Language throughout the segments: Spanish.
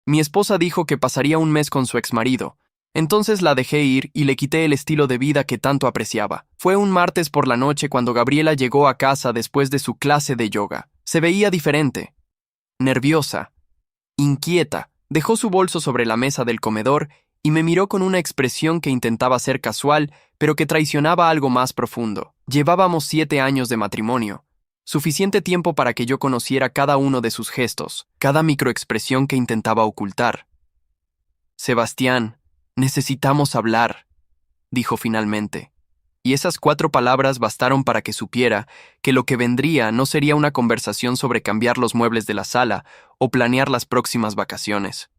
Mi esposa dijo que pasaría un mes con su exmarido. Entonces la dejé ir y le quité el estilo de vida que tanto apreciaba. Fue un martes por la noche cuando Gabriela llegó a casa después de su clase de yoga. Se veía diferente, nerviosa, inquieta. Dejó su bolso sobre la mesa del comedor y me miró con una expresión que intentaba ser casual, pero que traicionaba algo más profundo. Llevábamos 7 años de matrimonio. Suficiente tiempo para que yo conociera cada uno de sus gestos, cada microexpresión que intentaba ocultar. Sebastián, necesitamos hablar, dijo finalmente. Y esas 4 palabras bastaron para que supiera que lo que vendría no sería una conversación sobre cambiar los muebles de la sala o planear las próximas vacaciones.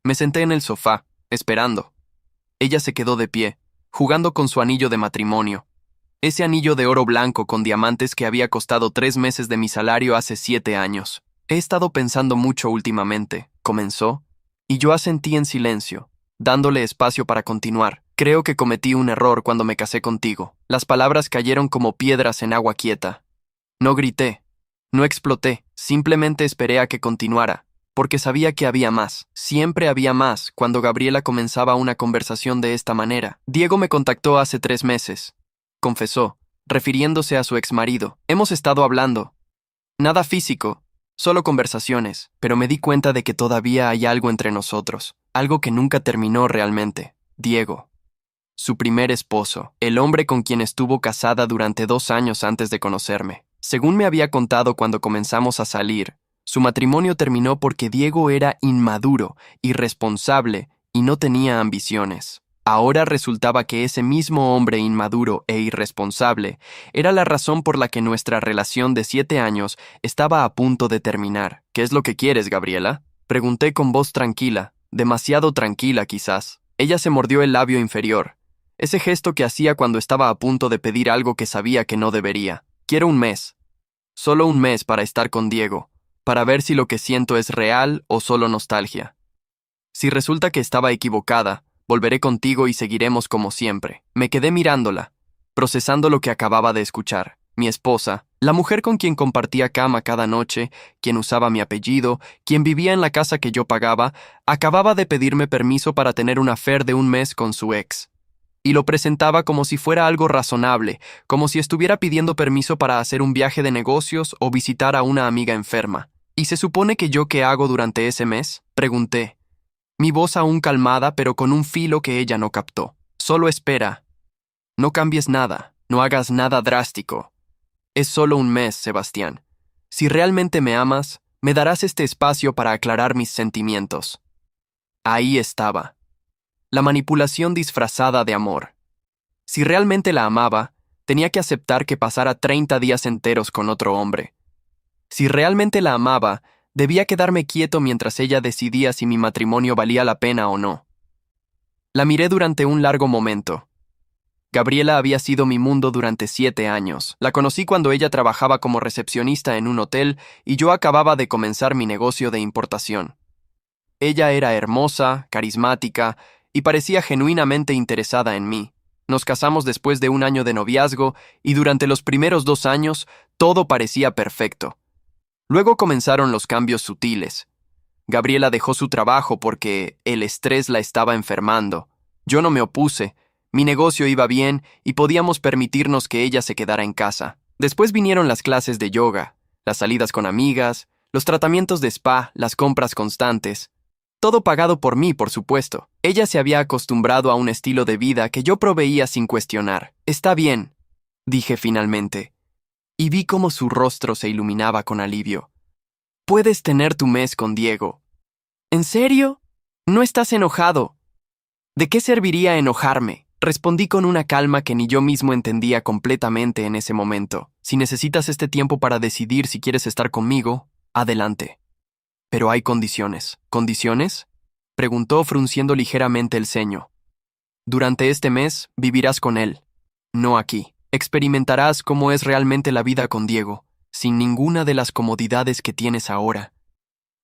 Me senté en el sofá, esperando. Ella se quedó de pie, jugando con su anillo de matrimonio. Ese anillo de oro blanco con diamantes que había costado 3 meses de mi salario hace 7 años. He estado pensando mucho últimamente, comenzó, y yo asentí en silencio, dándole espacio para continuar. Creo que cometí un error cuando me casé contigo. Las palabras cayeron como piedras en agua quieta. No grité, no exploté, simplemente esperé a que continuara, porque sabía que había más. Siempre había más cuando Gabriela comenzaba una conversación de esta manera. Diego me contactó hace 3 meses, confesó, refiriéndose a su exmarido. Hemos estado hablando. Nada físico, solo conversaciones, pero me di cuenta de que todavía hay algo entre nosotros, algo que nunca terminó realmente. Diego. Su primer esposo, el hombre con quien estuvo casada durante 2 años antes de conocerme. Según me había contado cuando comenzamos a salir, su matrimonio terminó porque Diego era inmaduro, irresponsable y no tenía ambiciones. Ahora resultaba que ese mismo hombre inmaduro e irresponsable era la razón por la que nuestra relación de 7 años estaba a punto de terminar. ¿Qué es lo que quieres, Gabriela?, pregunté con voz tranquila, demasiado tranquila quizás. Ella se mordió el labio inferior, ese gesto que hacía cuando estaba a punto de pedir algo que sabía que no debería. Quiero un mes, solo un mes para estar con Diego, para ver si lo que siento es real o solo nostalgia. Si resulta que estaba equivocada, volveré contigo y seguiremos como siempre. Me quedé mirándola, procesando lo que acababa de escuchar. Mi esposa, la mujer con quien compartía cama cada noche, quien usaba mi apellido, quien vivía en la casa que yo pagaba, acababa de pedirme permiso para tener un affair de un mes con su ex. Y lo presentaba como si fuera algo razonable, como si estuviera pidiendo permiso para hacer un viaje de negocios o visitar a una amiga enferma. ¿Y se supone que yo qué hago durante ese mes?, pregunté. Mi voz aún calmada, pero con un filo que ella no captó. Solo espera. No cambies nada, no hagas nada drástico. Es solo un mes, Sebastián. Si realmente me amas, me darás este espacio para aclarar mis sentimientos. Ahí estaba. La manipulación disfrazada de amor. Si realmente la amaba, tenía que aceptar que pasara 30 días enteros con otro hombre. Si realmente la amaba, debía quedarme quieto mientras ella decidía si mi matrimonio valía la pena o no. La miré durante un largo momento. Gabriela había sido mi mundo durante 7 años. La conocí cuando ella trabajaba como recepcionista en un hotel y yo acababa de comenzar mi negocio de importación. Ella era hermosa, carismática y parecía genuinamente interesada en mí. Nos casamos después de un año de noviazgo y durante los primeros 2 años todo parecía perfecto. Luego comenzaron los cambios sutiles. Gabriela dejó su trabajo porque el estrés la estaba enfermando. Yo no me opuse. Mi negocio iba bien y podíamos permitirnos que ella se quedara en casa. Después vinieron las clases de yoga, las salidas con amigas, los tratamientos de spa, las compras constantes. Todo pagado por mí, por supuesto. Ella se había acostumbrado a un estilo de vida que yo proveía sin cuestionar. Está bien, dije finalmente, y vi cómo su rostro se iluminaba con alivio. Puedes tener tu mes con Diego. ¿En serio? ¿No estás enojado? ¿De qué serviría enojarme?, respondí con una calma que ni yo mismo entendía completamente en ese momento. Si necesitas este tiempo para decidir si quieres estar conmigo, adelante. Pero hay condiciones. ¿Condiciones?, preguntó frunciendo ligeramente el ceño. Durante este mes vivirás con él, no aquí. Experimentarás cómo es realmente la vida con Diego, sin ninguna de las comodidades que tienes ahora.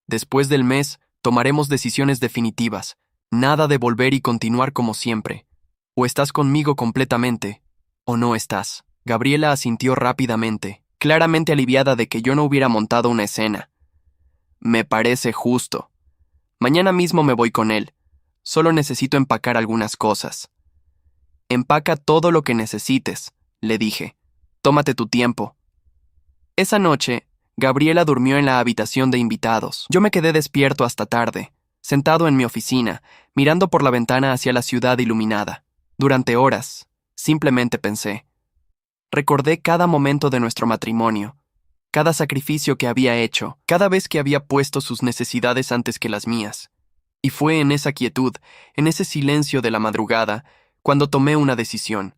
Después del mes, tomaremos decisiones definitivas. Nada de volver y continuar como siempre. O estás conmigo completamente, o no estás. Gabriela asintió rápidamente, claramente aliviada de que yo no hubiera montado una escena. Me parece justo. Mañana mismo me voy con él. Solo necesito empacar algunas cosas. Empaca todo lo que necesites, le dije. Tómate tu tiempo. Esa noche, Gabriela durmió en la habitación de invitados. Yo me quedé despierto hasta tarde, sentado en mi oficina, mirando por la ventana hacia la ciudad iluminada. Durante horas, simplemente pensé. Recordé cada momento de nuestro matrimonio, cada sacrificio que había hecho, cada vez que había puesto sus necesidades antes que las mías. Y fue en esa quietud, en ese silencio de la madrugada, cuando tomé una decisión.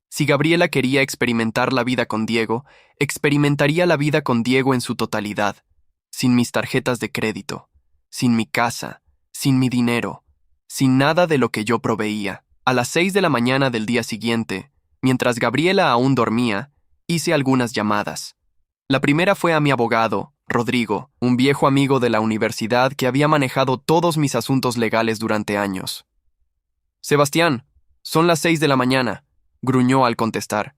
Si Gabriela quería experimentar la vida con Diego, experimentaría la vida con Diego en su totalidad, sin mis tarjetas de crédito, sin mi casa, sin mi dinero, sin nada de lo que yo proveía. A las 6 de la mañana del día siguiente, mientras Gabriela aún dormía, hice algunas llamadas. La primera fue a mi abogado, Rodrigo, un viejo amigo de la universidad que había manejado todos mis asuntos legales durante años. «Sebastián, son las 6 de la mañana», gruñó al contestar.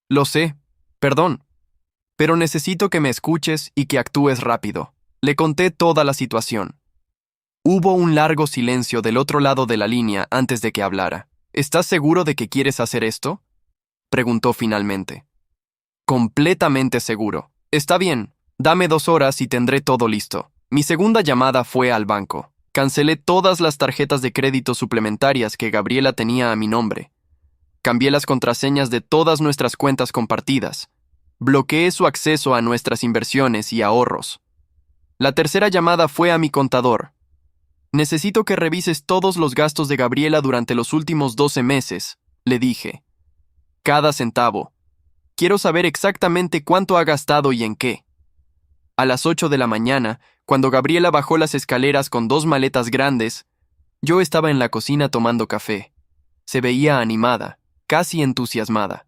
«Lo sé, perdón, pero necesito que me escuches y que actúes rápido». Le conté toda la situación. Hubo un largo silencio del otro lado de la línea antes de que hablara. «¿Estás seguro de que quieres hacer esto?», preguntó finalmente. «Completamente seguro. Está bien, dame 2 horas y tendré todo listo». Mi segunda llamada fue al banco. Cancelé todas las tarjetas de crédito suplementarias que Gabriela tenía a mi nombre. Cambié las contraseñas de todas nuestras cuentas compartidas. Bloqueé su acceso a nuestras inversiones y ahorros. La tercera llamada fue a mi contador. «Necesito que revises todos los gastos de Gabriela durante los últimos 12 meses», le dije. «Cada centavo. Quiero saber exactamente cuánto ha gastado y en qué». A las 8 de la mañana, cuando Gabriela bajó las escaleras con 2 maletas grandes, yo estaba en la cocina tomando café. Se veía animada, casi entusiasmada.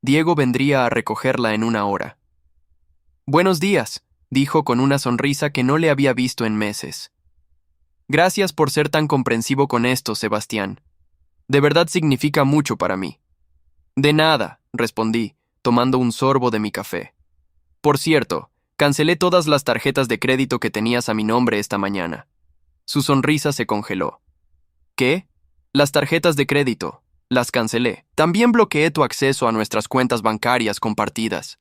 Diego vendría a recogerla en 1 hora. «Buenos días», dijo con una sonrisa que no le había visto en meses. «Gracias por ser tan comprensivo con esto, Sebastián. De verdad significa mucho para mí». «De nada», respondí, tomando un sorbo de mi café. «Por cierto, cancelé todas las tarjetas de crédito que tenías a mi nombre esta mañana». Su sonrisa se congeló. «¿Qué? Las tarjetas de crédito. Las cancelé. También bloqueé tu acceso a nuestras cuentas bancarias compartidas.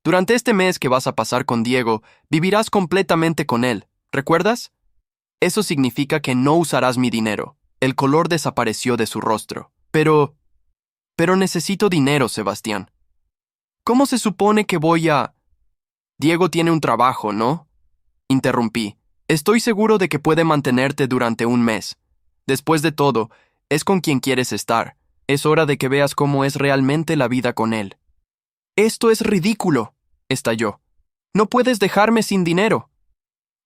Durante este mes que vas a pasar con Diego, vivirás completamente con él, ¿recuerdas? Eso significa que no usarás mi dinero». El color desapareció de su rostro. Pero necesito dinero, Sebastián. ¿Cómo se supone que voy a...? Diego tiene un trabajo, ¿no?, interrumpí. Estoy seguro de que puede mantenerte durante 1 mes. Después de todo, es con quien quieres estar. Es hora de que veas cómo es realmente la vida con él. «Esto es ridículo», estalló. «No puedes dejarme sin dinero».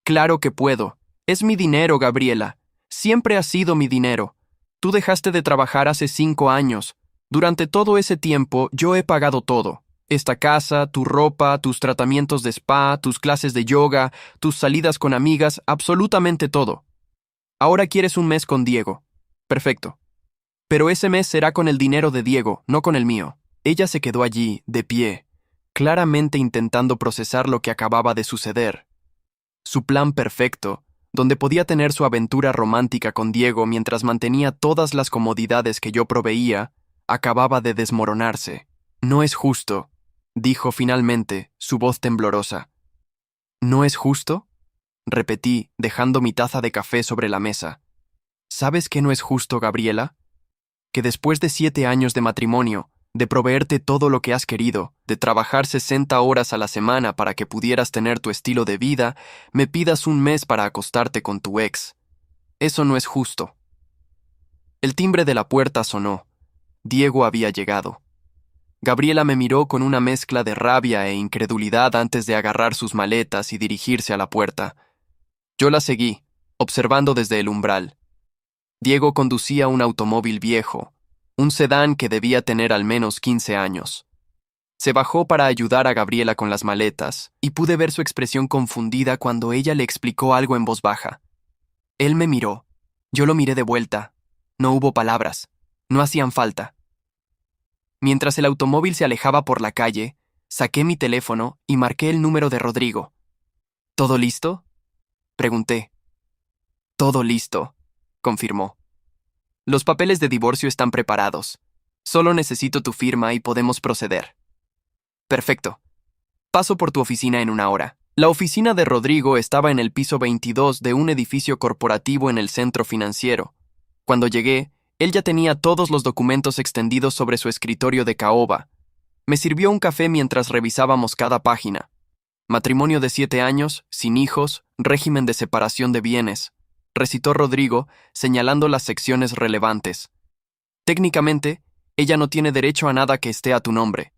«Claro que puedo. Es mi dinero, Gabriela. Siempre ha sido mi dinero. Tú dejaste de trabajar hace 5 años. Durante todo ese tiempo, yo he pagado todo. Esta casa, tu ropa, tus tratamientos de spa, tus clases de yoga, tus salidas con amigas, absolutamente todo. Ahora quieres 1 mes con Diego. Perfecto. Pero ese mes será con el dinero de Diego, no con el mío». Ella se quedó allí, de pie, claramente intentando procesar lo que acababa de suceder. Su plan perfecto, donde podía tener su aventura romántica con Diego mientras mantenía todas las comodidades que yo proveía, acababa de desmoronarse. «No es justo», dijo finalmente, su voz temblorosa. «¿No es justo?», repetí, dejando mi taza de café sobre la mesa. «¿Sabes qué no es justo, Gabriela? Que después de 7 años de matrimonio, de proveerte todo lo que has querido, de trabajar 60 horas a la semana para que pudieras tener tu estilo de vida, me pidas 1 mes para acostarte con tu ex. Eso no es justo». El timbre de la puerta sonó. Diego había llegado. Gabriela me miró con una mezcla de rabia e incredulidad antes de agarrar sus maletas y dirigirse a la puerta. Yo la seguí, observando desde el umbral. Diego conducía un automóvil viejo, un sedán que debía tener al menos 15 años. Se bajó para ayudar a Gabriela con las maletas, y pude ver su expresión confundida cuando ella le explicó algo en voz baja. Él me miró. Yo lo miré de vuelta. No hubo palabras. No hacían falta. Mientras el automóvil se alejaba por la calle, saqué mi teléfono y marqué el número de Rodrigo. «¿Todo listo?», pregunté. Todo listo, confirmó. Los papeles de divorcio están preparados. Solo necesito tu firma y podemos proceder. Perfecto. Paso por tu oficina en una hora. La oficina de Rodrigo estaba en el piso 22 de un edificio corporativo en el centro financiero. Cuando llegué, él ya tenía todos los documentos extendidos sobre su escritorio de caoba. Me sirvió un café mientras revisábamos cada página. Matrimonio de 7 años, sin hijos, régimen de separación de bienes, recitó Rodrigo, señalando las secciones relevantes. Técnicamente, ella no tiene derecho a nada que esté a tu nombre.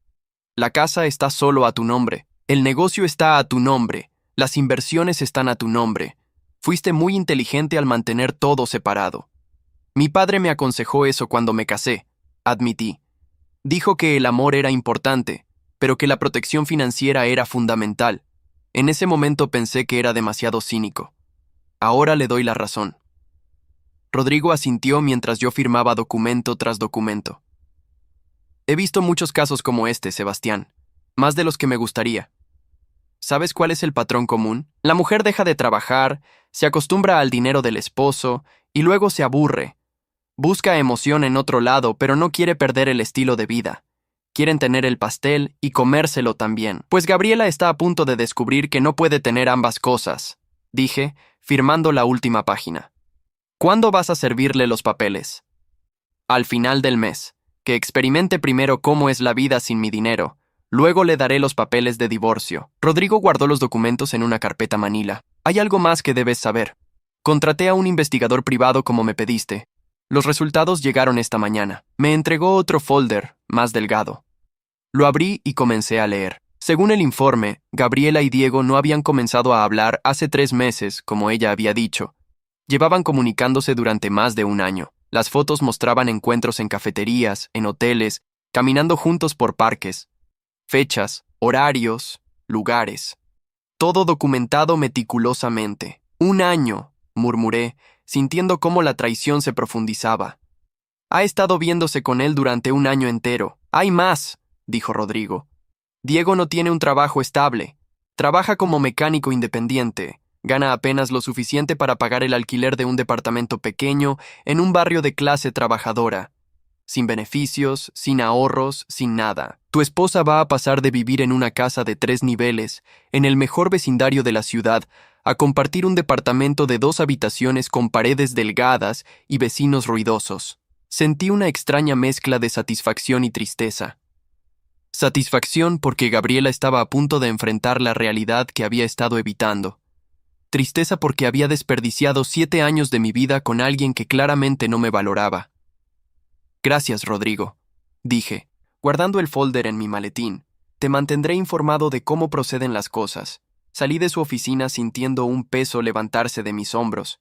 La casa está solo a tu nombre. El negocio está a tu nombre. Las inversiones están a tu nombre. Fuiste muy inteligente al mantener todo separado. Mi padre me aconsejó eso cuando me casé, admití. Dijo que el amor era importante, pero que la protección financiera era fundamental. En ese momento pensé que era demasiado cínico. Ahora le doy la razón. Rodrigo asintió mientras yo firmaba documento tras documento. He visto muchos casos como este, Sebastián, más de los que me gustaría. ¿Sabes cuál es el patrón común? La mujer deja de trabajar, se acostumbra al dinero del esposo y luego se aburre. Busca emoción en otro lado, pero no quiere perder el estilo de vida. Quieren tener el pastel y comérselo también. Pues Gabriela está a punto de descubrir que no puede tener ambas cosas, dije, firmando la última página. ¿Cuándo vas a servirle los papeles? Al final del mes. Que experimente primero cómo es la vida sin mi dinero. Luego le daré los papeles de divorcio. Rodrigo guardó los documentos en una carpeta manila. Hay algo más que debes saber. Contraté a un investigador privado como me pediste. Los resultados llegaron esta mañana. Me entregó otro folder, más delgado. Lo abrí y comencé a leer. Según el informe, Gabriela y Diego no habían comenzado a hablar hace 3 meses, como ella había dicho. Llevaban comunicándose durante más de un año. Las fotos mostraban encuentros en cafeterías, en hoteles, caminando juntos por parques. Fechas, horarios, lugares. Todo documentado meticulosamente. 1 año, murmuré, sintiendo cómo la traición se profundizaba. Ha estado viéndose con él durante 1 año entero. Hay más, dijo Rodrigo. Diego no tiene un trabajo estable. Trabaja como mecánico independiente. Gana apenas lo suficiente para pagar el alquiler de un departamento pequeño en un barrio de clase trabajadora. Sin beneficios, sin ahorros, sin nada. Tu esposa va a pasar de vivir en una casa de 3 niveles, en el mejor vecindario de la ciudad, a compartir un departamento de 2 habitaciones con paredes delgadas y vecinos ruidosos. Sentí una extraña mezcla de satisfacción y tristeza. Satisfacción porque Gabriela estaba a punto de enfrentar la realidad que había estado evitando. Tristeza porque había desperdiciado 7 años de mi vida con alguien que claramente no me valoraba. Gracias, Rodrigo, dije, guardando el folder en mi maletín. Te mantendré informado de cómo proceden las cosas. Salí de su oficina sintiendo un peso levantarse de mis hombros.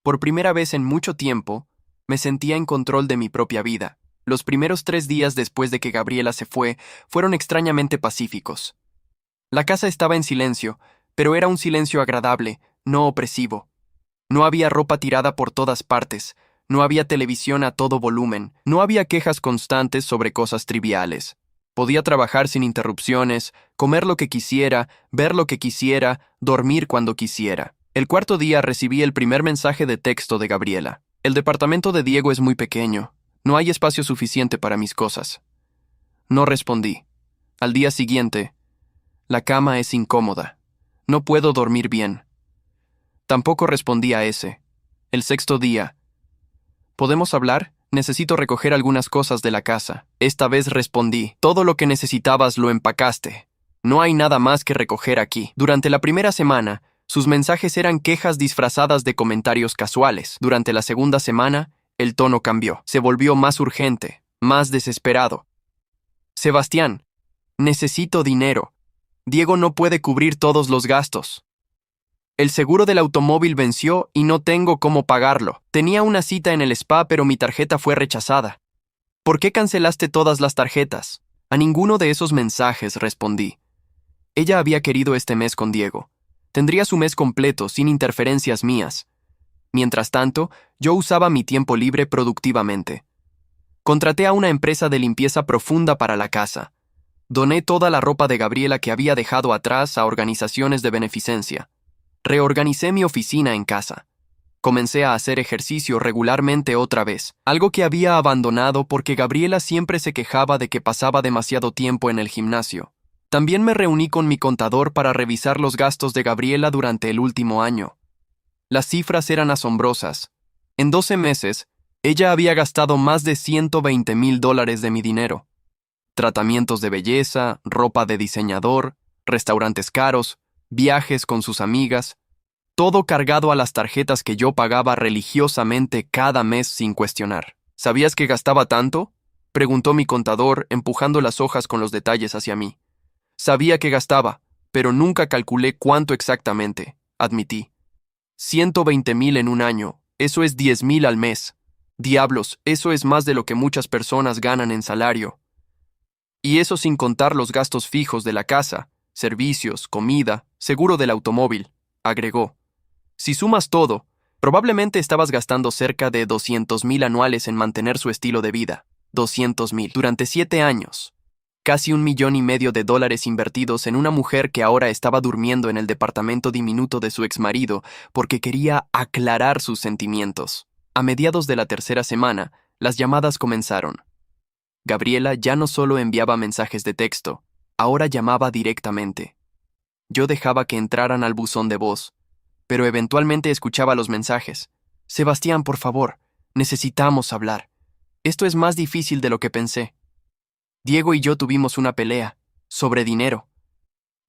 Por primera vez en mucho tiempo, me sentía en control de mi propia vida. Los primeros 3 días después de que Gabriela se fue, fueron extrañamente pacíficos. La casa estaba en silencio, pero era un silencio agradable, no opresivo. No había ropa tirada por todas partes, no había televisión a todo volumen, no había quejas constantes sobre cosas triviales. Podía trabajar sin interrupciones, comer lo que quisiera, ver lo que quisiera, dormir cuando quisiera. El 4.º día recibí el primer mensaje de texto de Gabriela. El departamento de Diego es muy pequeño, no hay espacio suficiente para mis cosas. No respondí. Al día siguiente, la cama es incómoda. No puedo dormir bien. Tampoco respondí a ese. El 6.º día. ¿Podemos hablar? Necesito recoger algunas cosas de la casa. Esta vez respondí. Todo lo que necesitabas lo empacaste. No hay nada más que recoger aquí. Durante la primera semana, sus mensajes eran quejas disfrazadas de comentarios casuales. Durante la segunda semana, el tono cambió. Se volvió más urgente, más desesperado. Sebastián, necesito dinero. Diego no puede cubrir todos los gastos. El seguro del automóvil venció y no tengo cómo pagarlo. Tenía una cita en el spa, pero mi tarjeta fue rechazada. ¿Por qué cancelaste todas las tarjetas? A ninguno de esos mensajes respondí. Ella había querido este mes con Diego. Tendría su mes completo, sin interferencias mías. Mientras tanto, yo usaba mi tiempo libre productivamente. Contraté a una empresa de limpieza profunda para la casa. Doné toda la ropa de Gabriela que había dejado atrás a organizaciones de beneficencia. Reorganicé mi oficina en casa. Comencé a hacer ejercicio regularmente otra vez, algo que había abandonado porque Gabriela siempre se quejaba de que pasaba demasiado tiempo en el gimnasio. También me reuní con mi contador para revisar los gastos de Gabriela durante el último año. Las cifras eran asombrosas. En 12 meses, ella había gastado más de $120,000 de mi dinero. Tratamientos de belleza, ropa de diseñador, restaurantes caros, viajes con sus amigas, todo cargado a las tarjetas que yo pagaba religiosamente cada mes sin cuestionar. ¿Sabías que gastaba tanto?, preguntó mi contador, empujando las hojas con los detalles hacia mí. Sabía que gastaba, pero nunca calculé cuánto exactamente, admití. 120,000 en un año, eso es 10,000 al mes. Diablos, eso es más de lo que muchas personas ganan en salario. Y eso sin contar los gastos fijos de la casa, servicios, comida, seguro del automóvil, agregó. Si sumas todo, probablemente estabas gastando cerca de 200,000 anuales en mantener su estilo de vida. 200,000 durante 7 años. Casi $1,500,000 invertidos en una mujer que ahora estaba durmiendo en el departamento diminuto de su exmarido porque quería aclarar sus sentimientos. A mediados de la tercera semana, las llamadas comenzaron. Gabriela ya no solo enviaba mensajes de texto, ahora llamaba directamente. Yo dejaba que entraran al buzón de voz, pero eventualmente escuchaba los mensajes. Sebastián, por favor, necesitamos hablar. Esto es más difícil de lo que pensé. Diego y yo tuvimos una pelea, sobre dinero.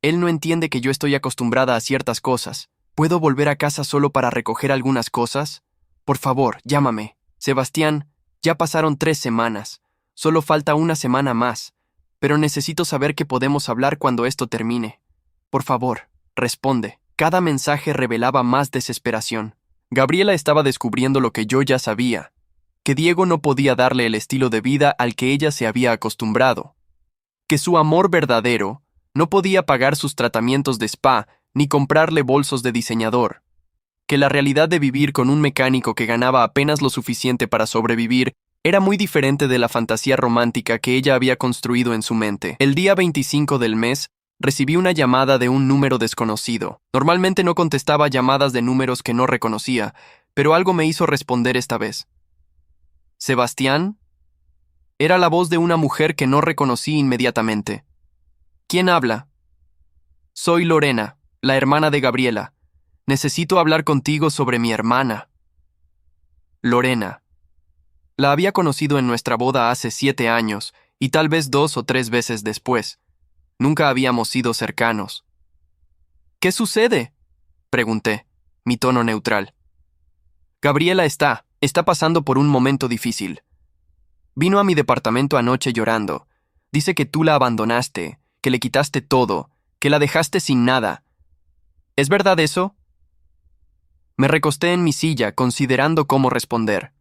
Él no entiende que yo estoy acostumbrada a ciertas cosas. ¿Puedo volver a casa solo para recoger algunas cosas? Por favor, llámame. Sebastián, ya pasaron 3 semanas. Solo falta una semana más. Pero necesito saber que podemos hablar cuando esto termine. Por favor, responde. Cada mensaje revelaba más desesperación. Gabriela estaba descubriendo lo que yo ya sabía, que Diego no podía darle el estilo de vida al que ella se había acostumbrado, que su amor verdadero no podía pagar sus tratamientos de spa ni comprarle bolsos de diseñador, que la realidad de vivir con un mecánico que ganaba apenas lo suficiente para sobrevivir era muy diferente de la fantasía romántica que ella había construido en su mente. El día 25 del mes, recibí una llamada de un número desconocido. Normalmente no contestaba llamadas de números que no reconocía, pero algo me hizo responder esta vez. ¿Sebastián? Era la voz de una mujer que no reconocí inmediatamente. ¿Quién habla? Soy Lorena, la hermana de Gabriela. Necesito hablar contigo sobre mi hermana. Lorena. La había conocido en nuestra boda hace 7 años, y tal vez 2 o 3 veces después. Nunca habíamos sido cercanos. ¿Qué sucede?, pregunté, mi tono neutral. Gabriela está pasando por un momento difícil. Vino a mi departamento anoche llorando. Dice que tú la abandonaste, que le quitaste todo, que la dejaste sin nada. ¿Es verdad eso? Me recosté en mi silla, considerando cómo responder.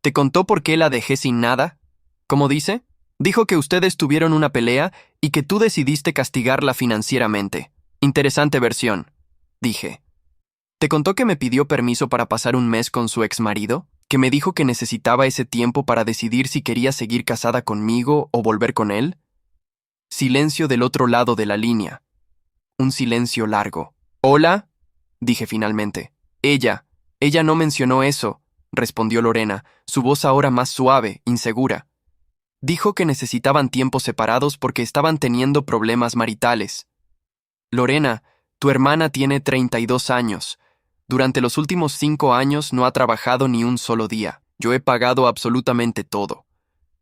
¿Te contó por qué la dejé sin nada? ¿Cómo dice? Dijo que ustedes tuvieron una pelea y que tú decidiste castigarla financieramente. Interesante versión, dije. ¿Te contó que me pidió permiso para pasar un mes con su exmarido? ¿Que me dijo que necesitaba ese tiempo para decidir si quería seguir casada conmigo o volver con él? Silencio del otro lado de la línea. Un silencio largo. ¿Hola?, dije finalmente. Ella no mencionó eso, respondió Lorena, su voz ahora más suave, insegura. Dijo que necesitaban tiempos separados porque estaban teniendo problemas maritales. Lorena, tu hermana tiene 32 años. Durante los últimos 5 años no ha trabajado ni un solo día. Yo he pagado absolutamente todo.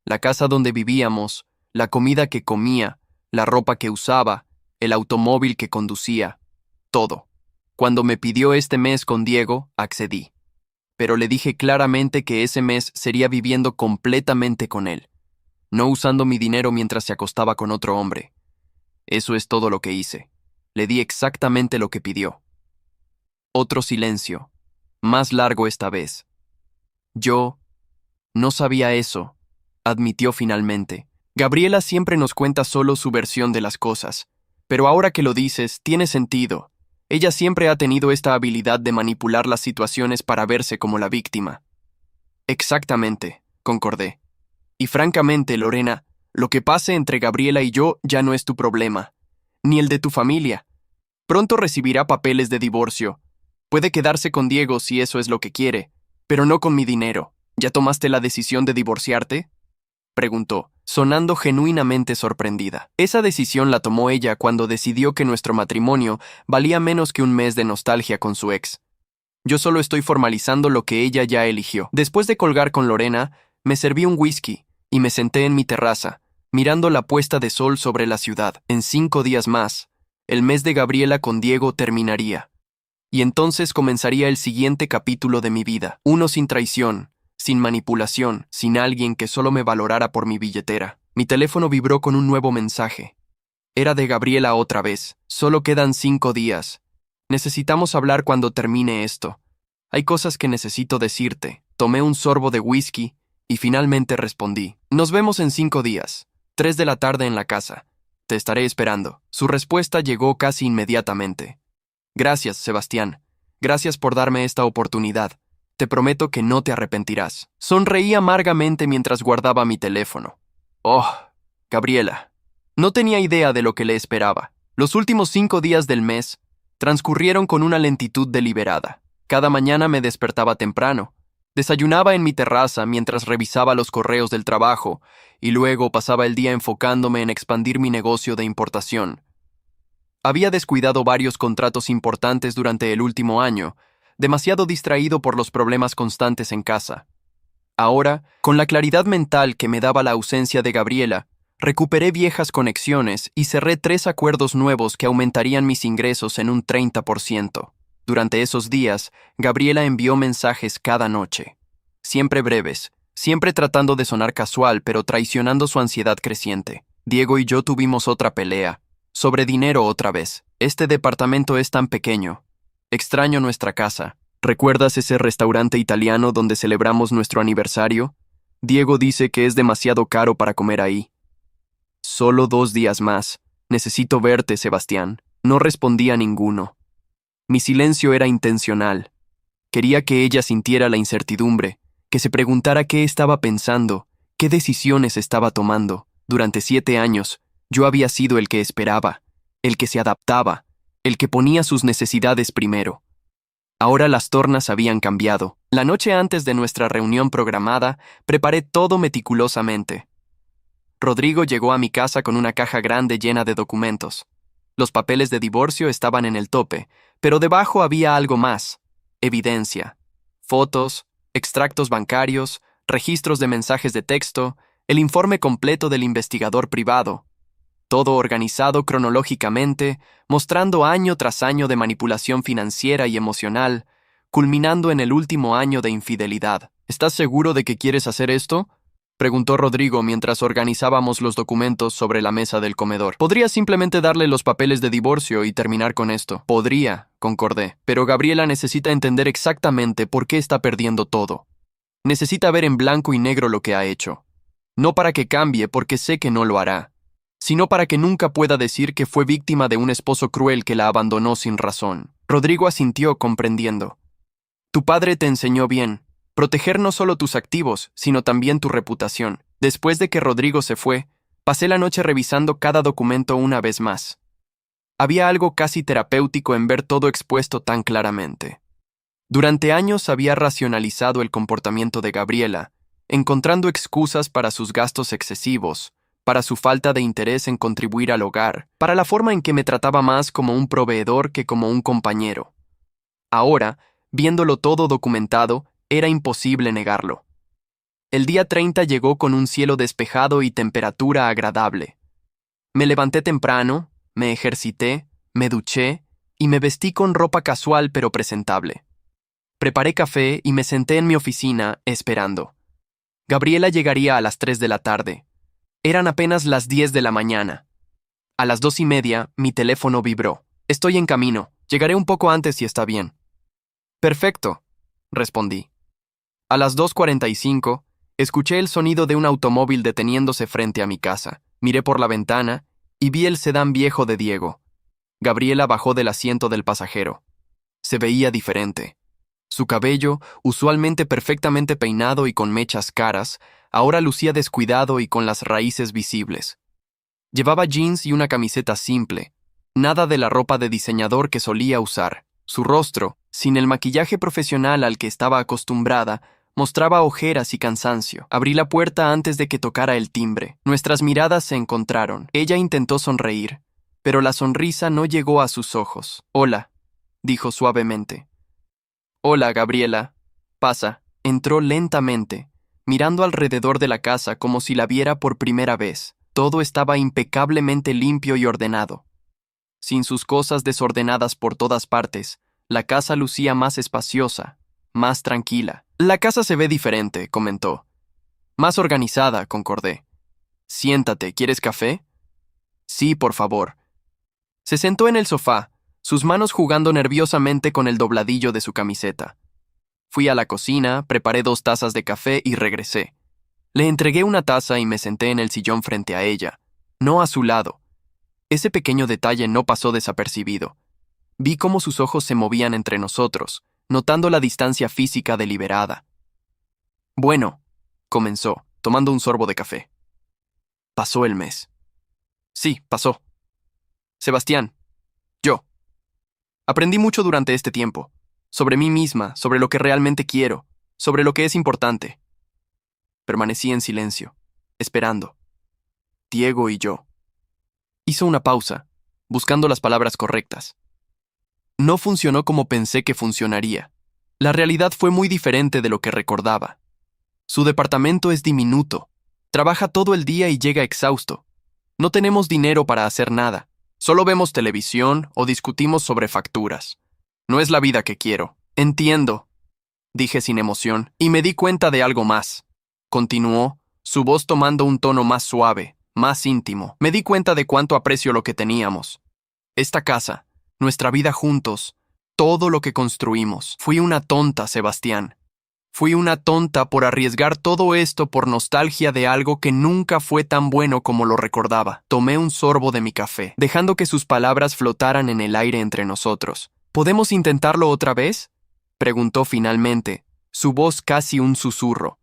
La casa donde vivíamos, la comida que comía, la ropa que usaba, el automóvil que conducía, todo. Cuando me pidió este mes con Diego, accedí. Pero le dije claramente que ese mes sería viviendo completamente con él, no usando mi dinero mientras se acostaba con otro hombre. Eso es todo lo que hice. Le di exactamente lo que pidió. Otro silencio, más largo esta vez. Yo no sabía eso, admitió finalmente. Gabriela siempre nos cuenta solo su versión de las cosas, pero ahora que lo dices, tiene sentido. Ella siempre ha tenido esta habilidad de manipular las situaciones para verse como la víctima. Exactamente, concordé. Y francamente, Lorena, lo que pase entre Gabriela y yo ya no es tu problema, ni el de tu familia. Pronto recibirá papeles de divorcio. Puede quedarse con Diego si eso es lo que quiere, pero no con mi dinero. ¿Ya tomaste la decisión de divorciarte?, preguntó, sonando genuinamente sorprendida. Esa decisión la tomó ella cuando decidió que nuestro matrimonio valía menos que un mes de nostalgia con su ex. Yo solo estoy formalizando lo que ella ya eligió. Después de colgar con Lorena, me serví un whisky y me senté en mi terraza, mirando la puesta de sol sobre la ciudad. En 5 días más, el mes de Gabriela con Diego terminaría. Y entonces comenzaría el siguiente capítulo de mi vida, uno sin traición, sin manipulación, sin alguien que solo me valorara por mi billetera. Mi teléfono vibró con un nuevo mensaje. Era de Gabriela otra vez. Solo quedan 5 días. Necesitamos hablar cuando termine esto. Hay cosas que necesito decirte. Tomé un sorbo de whisky y finalmente respondí. Nos vemos en 5 días. 3 de la tarde en la casa. Te estaré esperando. Su respuesta llegó casi inmediatamente. Gracias, Sebastián. Gracias por darme esta oportunidad. Te prometo que no te arrepentirás. Sonreí amargamente mientras guardaba mi teléfono. Oh, Gabriela. No tenía idea de lo que le esperaba. Los últimos 5 días del mes transcurrieron con una lentitud deliberada. Cada mañana me despertaba temprano. Desayunaba en mi terraza mientras revisaba los correos del trabajo y luego pasaba el día enfocándome en expandir mi negocio de importación. Había descuidado varios contratos importantes durante el último año, demasiado distraído por los problemas constantes en casa. Ahora, con la claridad mental que me daba la ausencia de Gabriela, recuperé viejas conexiones y cerré 3 acuerdos nuevos que aumentarían mis ingresos en un 30%. Durante esos días, Gabriela envió mensajes cada noche. Siempre breves, siempre tratando de sonar casual, pero traicionando su ansiedad creciente. Diego y yo tuvimos otra pelea. Sobre dinero otra vez. Este departamento es tan pequeño. Extraño nuestra casa. ¿Recuerdas ese restaurante italiano donde celebramos nuestro aniversario? Diego dice que es demasiado caro para comer ahí. Solo 2 días más. Necesito verte, Sebastián. No respondía a ninguno. Mi silencio era intencional. Quería que ella sintiera la incertidumbre, que se preguntara qué estaba pensando, qué decisiones estaba tomando. Durante 7 años, yo había sido el que esperaba, el que se adaptaba, el que ponía sus necesidades primero. Ahora las tornas habían cambiado. La noche antes de nuestra reunión programada, preparé todo meticulosamente. Rodrigo llegó a mi casa con una caja grande llena de documentos. Los papeles de divorcio estaban en el tope, pero debajo había algo más: evidencia, fotos, extractos bancarios, registros de mensajes de texto, el informe completo del investigador privado. Todo organizado cronológicamente, mostrando año tras año de manipulación financiera y emocional, culminando en el último año de infidelidad. ¿Estás seguro de que quieres hacer esto?, preguntó Rodrigo mientras organizábamos los documentos sobre la mesa del comedor. Podría simplemente darle los papeles de divorcio y terminar con esto. Podría, concordé, pero Gabriela necesita entender exactamente por qué está perdiendo todo. Necesita ver en blanco y negro lo que ha hecho. No para que cambie, porque sé que no lo hará, sino para que nunca pueda decir que fue víctima de un esposo cruel que la abandonó sin razón. Rodrigo asintió, comprendiendo. Tu padre te enseñó bien. Proteger no solo tus activos, sino también tu reputación. Después de que Rodrigo se fue, pasé la noche revisando cada documento una vez más. Había algo casi terapéutico en ver todo expuesto tan claramente. Durante años había racionalizado el comportamiento de Gabriela, encontrando excusas para sus gastos excesivos, para su falta de interés en contribuir al hogar, para la forma en que me trataba más como un proveedor que como un compañero. Ahora, viéndolo todo documentado, era imposible negarlo. El día 30 llegó con un cielo despejado y temperatura agradable. Me levanté temprano, me ejercité, me duché y me vestí con ropa casual pero presentable. Preparé café y me senté en mi oficina esperando. Gabriela llegaría a las 3 de la tarde. Eran apenas las 10 de la mañana. A las 2:30, mi teléfono vibró. Estoy en camino. Llegaré un poco antes si está bien. Perfecto, respondí. A las 2:45, escuché el sonido de un automóvil deteniéndose frente a mi casa. Miré por la ventana y vi el sedán viejo de Diego. Gabriela bajó del asiento del pasajero. Se veía diferente. Su cabello, usualmente perfectamente peinado y con mechas caras, ahora lucía descuidado y con las raíces visibles. Llevaba jeans y una camiseta simple, nada de la ropa de diseñador que solía usar. Su rostro, Sin el maquillaje profesional al que estaba acostumbrada, mostraba ojeras y cansancio. Abrí la puerta antes de que tocara el timbre. Nuestras miradas se encontraron. Ella intentó sonreír, pero la sonrisa no llegó a sus ojos. «Hola», dijo suavemente. «Hola, Gabriela. Pasa». Entró lentamente, mirando alrededor de la casa como si la viera por primera vez. Todo estaba impecablemente limpio y ordenado. Sin sus cosas desordenadas por todas partes, la casa lucía más espaciosa, más tranquila. «La casa se ve diferente», comentó. «Más organizada», concordé. «Siéntate, ¿quieres café?» «Sí, por favor». Se sentó en el sofá, sus manos jugando nerviosamente con el dobladillo de su camiseta. Fui a la cocina, preparé 2 tazas de café y regresé. Le entregué una taza y me senté en el sillón frente a ella, no a su lado. Ese pequeño detalle no pasó desapercibido. Vi cómo sus ojos se movían entre nosotros, notando la distancia física deliberada. «Bueno», comenzó, tomando un sorbo de café. «Pasó el mes». «Sí, pasó. Sebastián, yo. Aprendí mucho durante este tiempo. Sobre mí misma, sobre lo que realmente quiero, sobre lo que es importante». Permanecí en silencio, esperando. Diego y yo. Hizo una pausa, buscando las palabras correctas. No funcionó como pensé que funcionaría. La realidad fue muy diferente de lo que recordaba. Su departamento es diminuto. Trabaja todo el día y llega exhausto. No tenemos dinero para hacer nada. Solo vemos televisión o discutimos sobre facturas. No es la vida que quiero. «Entiendo», dije sin emoción, y me di cuenta de algo más. Continuó, su voz tomando un tono más suave, más íntimo. Me di cuenta de cuánto aprecio lo que teníamos. Esta casa, nuestra vida juntos, todo lo que construimos. Fui una tonta, Sebastián. Fui una tonta por arriesgar todo esto por nostalgia de algo que nunca fue tan bueno como lo recordaba. Tomé un sorbo de mi café, dejando que sus palabras flotaran en el aire entre nosotros. «¿Podemos intentarlo otra vez?», preguntó finalmente, su voz casi un susurro.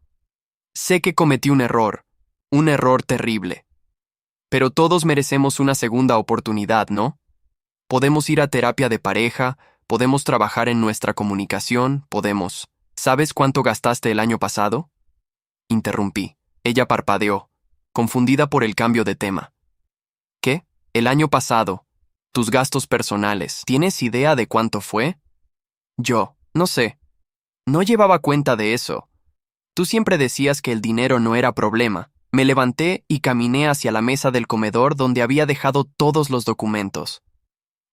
«Sé que cometí un error terrible. Pero todos merecemos una segunda oportunidad, ¿no? Podemos ir a terapia de pareja, podemos trabajar en nuestra comunicación, podemos... ¿Sabes cuánto gastaste el año pasado?», interrumpí. Ella parpadeó, confundida por el cambio de tema. «¿Qué? El año pasado. Tus gastos personales. ¿Tienes idea de cuánto fue?» Yo, no sé. No llevaba cuenta de eso. Tú siempre decías que el dinero no era problema. Me levanté y caminé hacia la mesa del comedor donde había dejado todos los documentos.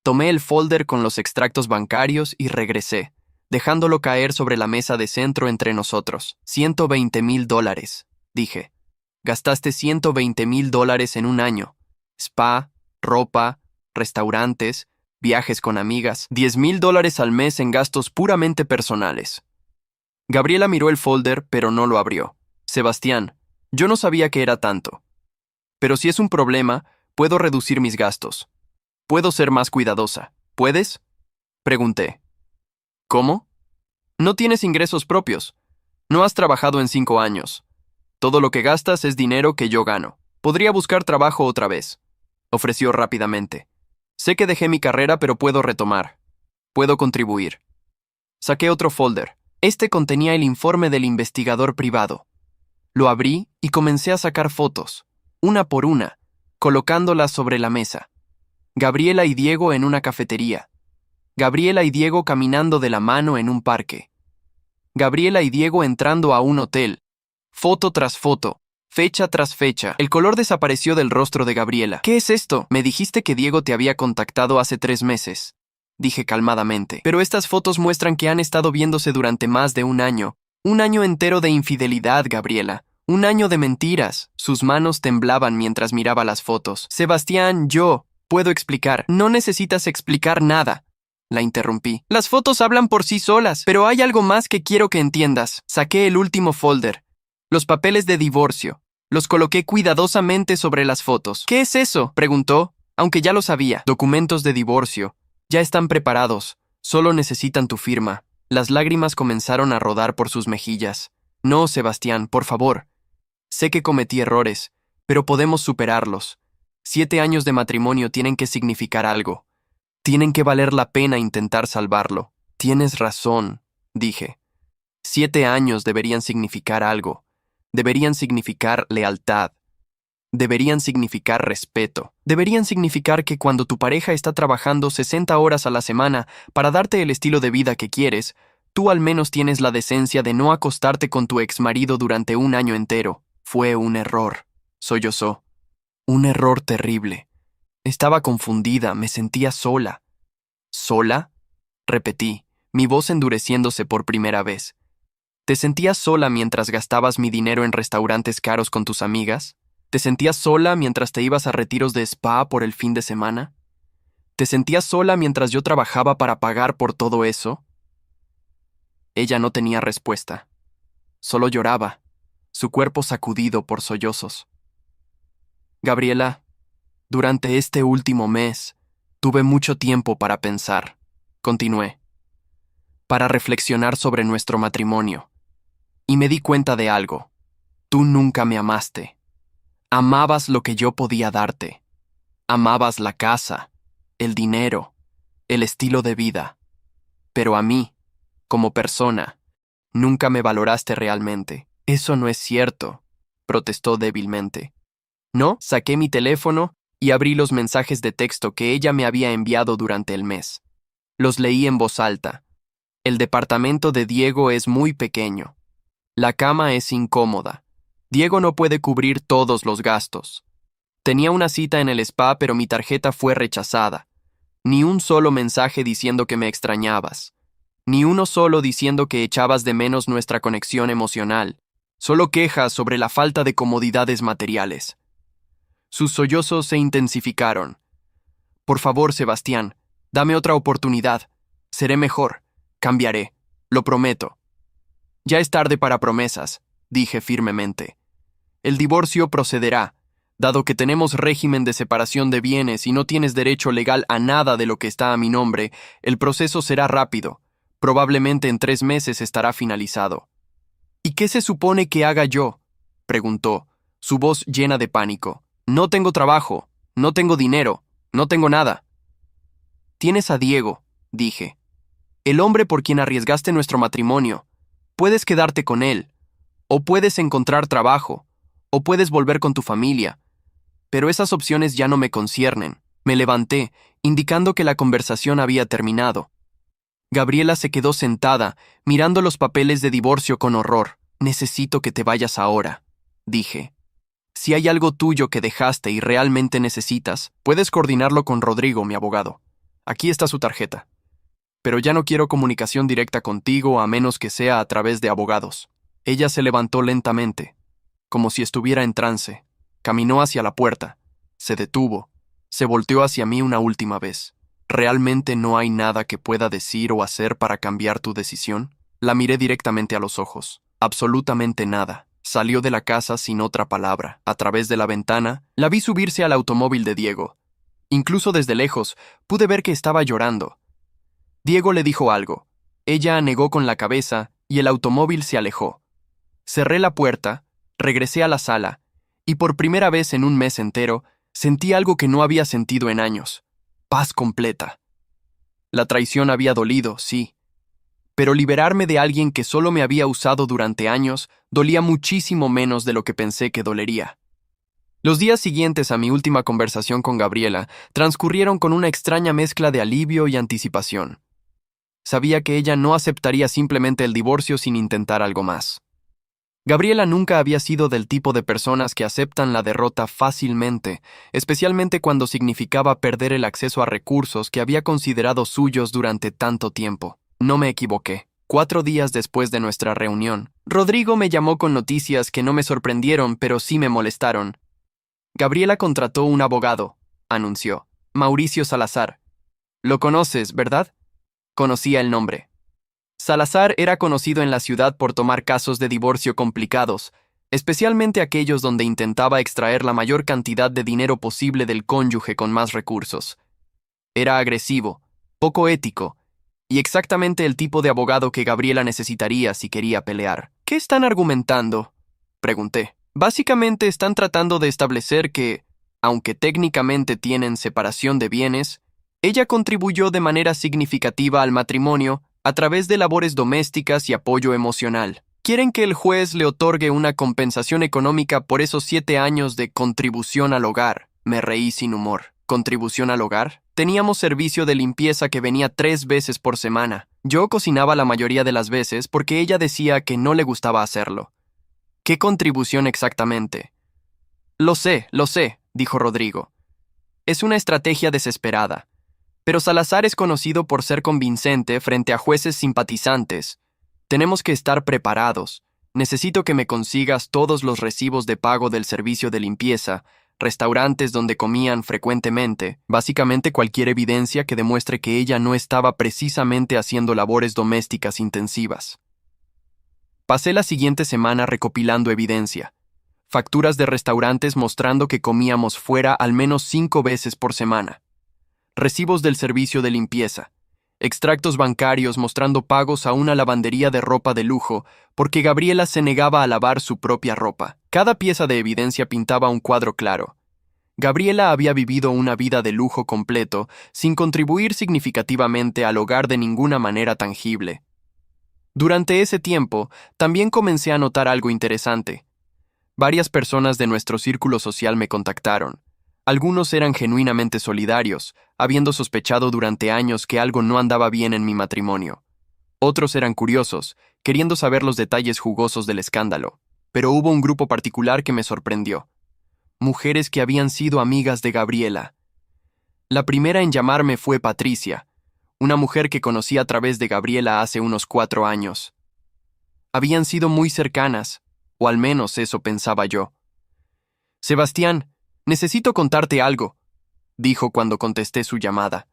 Tomé el folder con los extractos bancarios y regresé, dejándolo caer sobre la mesa de centro entre nosotros. $120,000, dije. Gastaste $120,000 en un año. Spa, ropa, restaurantes, viajes con amigas, $10,000 al mes en gastos puramente personales. Gabriela miró el folder, pero no lo abrió. «Sebastián, yo no sabía que era tanto. Pero si es un problema, puedo reducir mis gastos. Puedo ser más cuidadosa. ¿Puedes?», pregunté. «¿Cómo? No tienes ingresos propios. No has trabajado en 5 años. Todo lo que gastas es dinero que yo gano. Podría buscar trabajo otra vez», ofreció rápidamente. «Sé que dejé mi carrera, pero puedo retomar. Puedo contribuir». Saqué otro folder. Este contenía el informe del investigador privado. Lo abrí y comencé a sacar fotos, una por una, colocándolas sobre la mesa. Gabriela y Diego en una cafetería. Gabriela y Diego caminando de la mano en un parque. Gabriela y Diego entrando a un hotel. Foto tras foto, fecha tras fecha. El color desapareció del rostro de Gabriela. «¿Qué es esto? Me dijiste que Diego te había contactado hace 3 meses», dije calmadamente. «Pero estas fotos muestran que han estado viéndose durante más de un año. Un año entero de infidelidad, Gabriela. Un año de mentiras». Sus manos temblaban mientras miraba las fotos. «Sebastián, yo puedo explicar». «No necesitas explicar nada», la interrumpí. «Las fotos hablan por sí solas, pero hay algo más que quiero que entiendas». Saqué el último folder. Los papeles de divorcio. Los coloqué cuidadosamente sobre las fotos. «¿Qué es eso?», preguntó, aunque ya lo sabía. «Documentos de divorcio. Ya están preparados. Solo necesitan tu firma». Las lágrimas comenzaron a rodar por sus mejillas. «No, Sebastián, por favor. Sé que cometí errores, pero podemos superarlos. 7 años de matrimonio tienen que significar algo. Tienen que valer la pena intentar salvarlo». Tienes razón, dije. 7 años deberían significar algo. Deberían significar lealtad. Deberían significar respeto. Deberían significar que cuando tu pareja está trabajando 60 horas a la semana para darte el estilo de vida que quieres, tú al menos tienes la decencia de no acostarte con tu exmarido durante un año entero. Fue un error, sollozó. Un error terrible. Estaba confundida, me sentía sola. ¿Sola? Repetí, mi voz endureciéndose por primera vez. ¿Te sentías sola mientras gastabas mi dinero en restaurantes caros con tus amigas? ¿Te sentías sola mientras te ibas a retiros de spa por el fin de semana? ¿Te sentías sola mientras yo trabajaba para pagar por todo eso? Ella no tenía respuesta. Solo lloraba, su cuerpo sacudido por sollozos. Gabriela, durante este último mes, tuve mucho tiempo para pensar, continué, para reflexionar sobre nuestro matrimonio. Y me di cuenta de algo. Tú nunca me amaste. Amabas lo que yo podía darte. Amabas la casa, el dinero, el estilo de vida. Pero a mí, como persona, nunca me valoraste realmente. Eso no es cierto, protestó débilmente. No, saqué mi teléfono y abrí los mensajes de texto que ella me había enviado durante el mes. Los leí en voz alta. El departamento de Diego es muy pequeño. La cama es incómoda. Diego no puede cubrir todos los gastos. Tenía una cita en el spa, pero mi tarjeta fue rechazada. Ni un solo mensaje diciendo que me extrañabas. Ni uno solo diciendo que echabas de menos nuestra conexión emocional. Solo quejas sobre la falta de comodidades materiales. Sus sollozos se intensificaron. Por favor, Sebastián, dame otra oportunidad. Seré mejor. Cambiaré. Lo prometo. Ya es tarde para promesas, dije firmemente. El divorcio procederá, dado que tenemos régimen de separación de bienes y no tienes derecho legal a nada de lo que está a mi nombre, el proceso será rápido. Probablemente en 3 meses estará finalizado. ¿Y qué se supone que haga yo?, preguntó, su voz llena de pánico. No tengo trabajo, no tengo dinero, no tengo nada. Tienes a Diego, dije. El hombre por quien arriesgaste nuestro matrimonio. Puedes quedarte con él, o puedes encontrar trabajo, o puedes volver con tu familia. Pero esas opciones ya no me conciernen. Me levanté, indicando que la conversación había terminado. Gabriela se quedó sentada, mirando los papeles de divorcio con horror. Necesito que te vayas ahora, dije. Si hay algo tuyo que dejaste y realmente necesitas, puedes coordinarlo con Rodrigo, mi abogado. Aquí está su tarjeta. Pero ya no quiero comunicación directa contigo a menos que sea a través de abogados. Ella se levantó lentamente, como si estuviera en trance. Caminó hacia la puerta. Se detuvo. Se volteó hacia mí una última vez. ¿Realmente no hay nada que pueda decir o hacer para cambiar tu decisión? La miré directamente a los ojos. Absolutamente nada. Salió de la casa sin otra palabra. A través de la ventana, la vi subirse al automóvil de Diego. Incluso desde lejos, pude ver que estaba llorando. Diego le dijo algo. Ella negó con la cabeza y el automóvil se alejó. Cerré la puerta, regresé a la sala, y por primera vez en un mes entero, sentí algo que no había sentido en años. Paz completa. La traición había dolido, sí. Pero liberarme de alguien que solo me había usado durante años dolía muchísimo menos de lo que pensé que dolería. Los días siguientes a mi última conversación con Gabriela transcurrieron con una extraña mezcla de alivio y anticipación. Sabía que ella no aceptaría simplemente el divorcio sin intentar algo más. Gabriela nunca había sido del tipo de personas que aceptan la derrota fácilmente, especialmente cuando significaba perder el acceso a recursos que había considerado suyos durante tanto tiempo. No me equivoqué. 4 días después de nuestra reunión, Rodrigo me llamó con noticias que no me sorprendieron, pero sí me molestaron. Gabriela contrató un abogado, anunció. Mauricio Salazar. Lo conoces, ¿verdad? Conocía el nombre. Salazar era conocido en la ciudad por tomar casos de divorcio complicados, especialmente aquellos donde intentaba extraer la mayor cantidad de dinero posible del cónyuge con más recursos. Era agresivo, poco ético, y exactamente el tipo de abogado que Gabriela necesitaría si quería pelear. ¿Qué están argumentando?, pregunté. Básicamente están tratando de establecer que, aunque técnicamente tienen separación de bienes, ella contribuyó de manera significativa al matrimonio a través de labores domésticas y apoyo emocional. Quieren que el juez le otorgue una compensación económica por esos 7 años de contribución al hogar. Me reí sin humor. ¿Contribución al hogar? Teníamos servicio de limpieza que venía 3 veces por semana. Yo cocinaba la mayoría de las veces porque ella decía que no le gustaba hacerlo. ¿Qué contribución exactamente? Lo sé, dijo Rodrigo. Es una estrategia desesperada. Pero Salazar es conocido por ser convincente frente a jueces simpatizantes. Tenemos que estar preparados. Necesito que me consigas todos los recibos de pago del servicio de limpieza, restaurantes donde comían frecuentemente, básicamente cualquier evidencia que demuestre que ella no estaba precisamente haciendo labores domésticas intensivas. Pasé la siguiente semana recopilando evidencia. Facturas de restaurantes mostrando que comíamos fuera al menos 5 veces por semana. Recibos del servicio de limpieza. Extractos bancarios mostrando pagos a una lavandería de ropa de lujo porque Gabriela se negaba a lavar su propia ropa. Cada pieza de evidencia pintaba un cuadro claro. Gabriela había vivido una vida de lujo completo sin contribuir significativamente al hogar de ninguna manera tangible. Durante ese tiempo, también comencé a notar algo interesante. Varias personas de nuestro círculo social me contactaron. Algunos eran genuinamente solidarios, habiendo sospechado durante años que algo no andaba bien en mi matrimonio. Otros eran curiosos, queriendo saber los detalles jugosos del escándalo. Pero hubo un grupo particular que me sorprendió. Mujeres que habían sido amigas de Gabriela. La primera en llamarme fue Patricia, una mujer que conocí a través de Gabriela hace unos 4 años. Habían sido muy cercanas, o al menos eso pensaba yo. Sebastián, necesito contarte algo, dijo cuando contesté su llamada.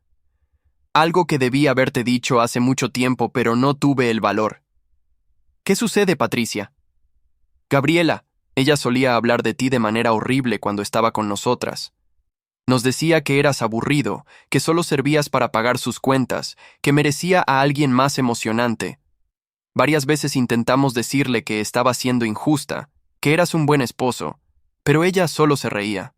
Algo que debí haberte dicho hace mucho tiempo, pero no tuve el valor. ¿Qué sucede, Patricia? Gabriela, ella solía hablar de ti de manera horrible cuando estaba con nosotras. Nos decía que eras aburrido, que solo servías para pagar sus cuentas, que merecía a alguien más emocionante. Varias veces intentamos decirle que estaba siendo injusta, que eras un buen esposo, pero ella solo se reía.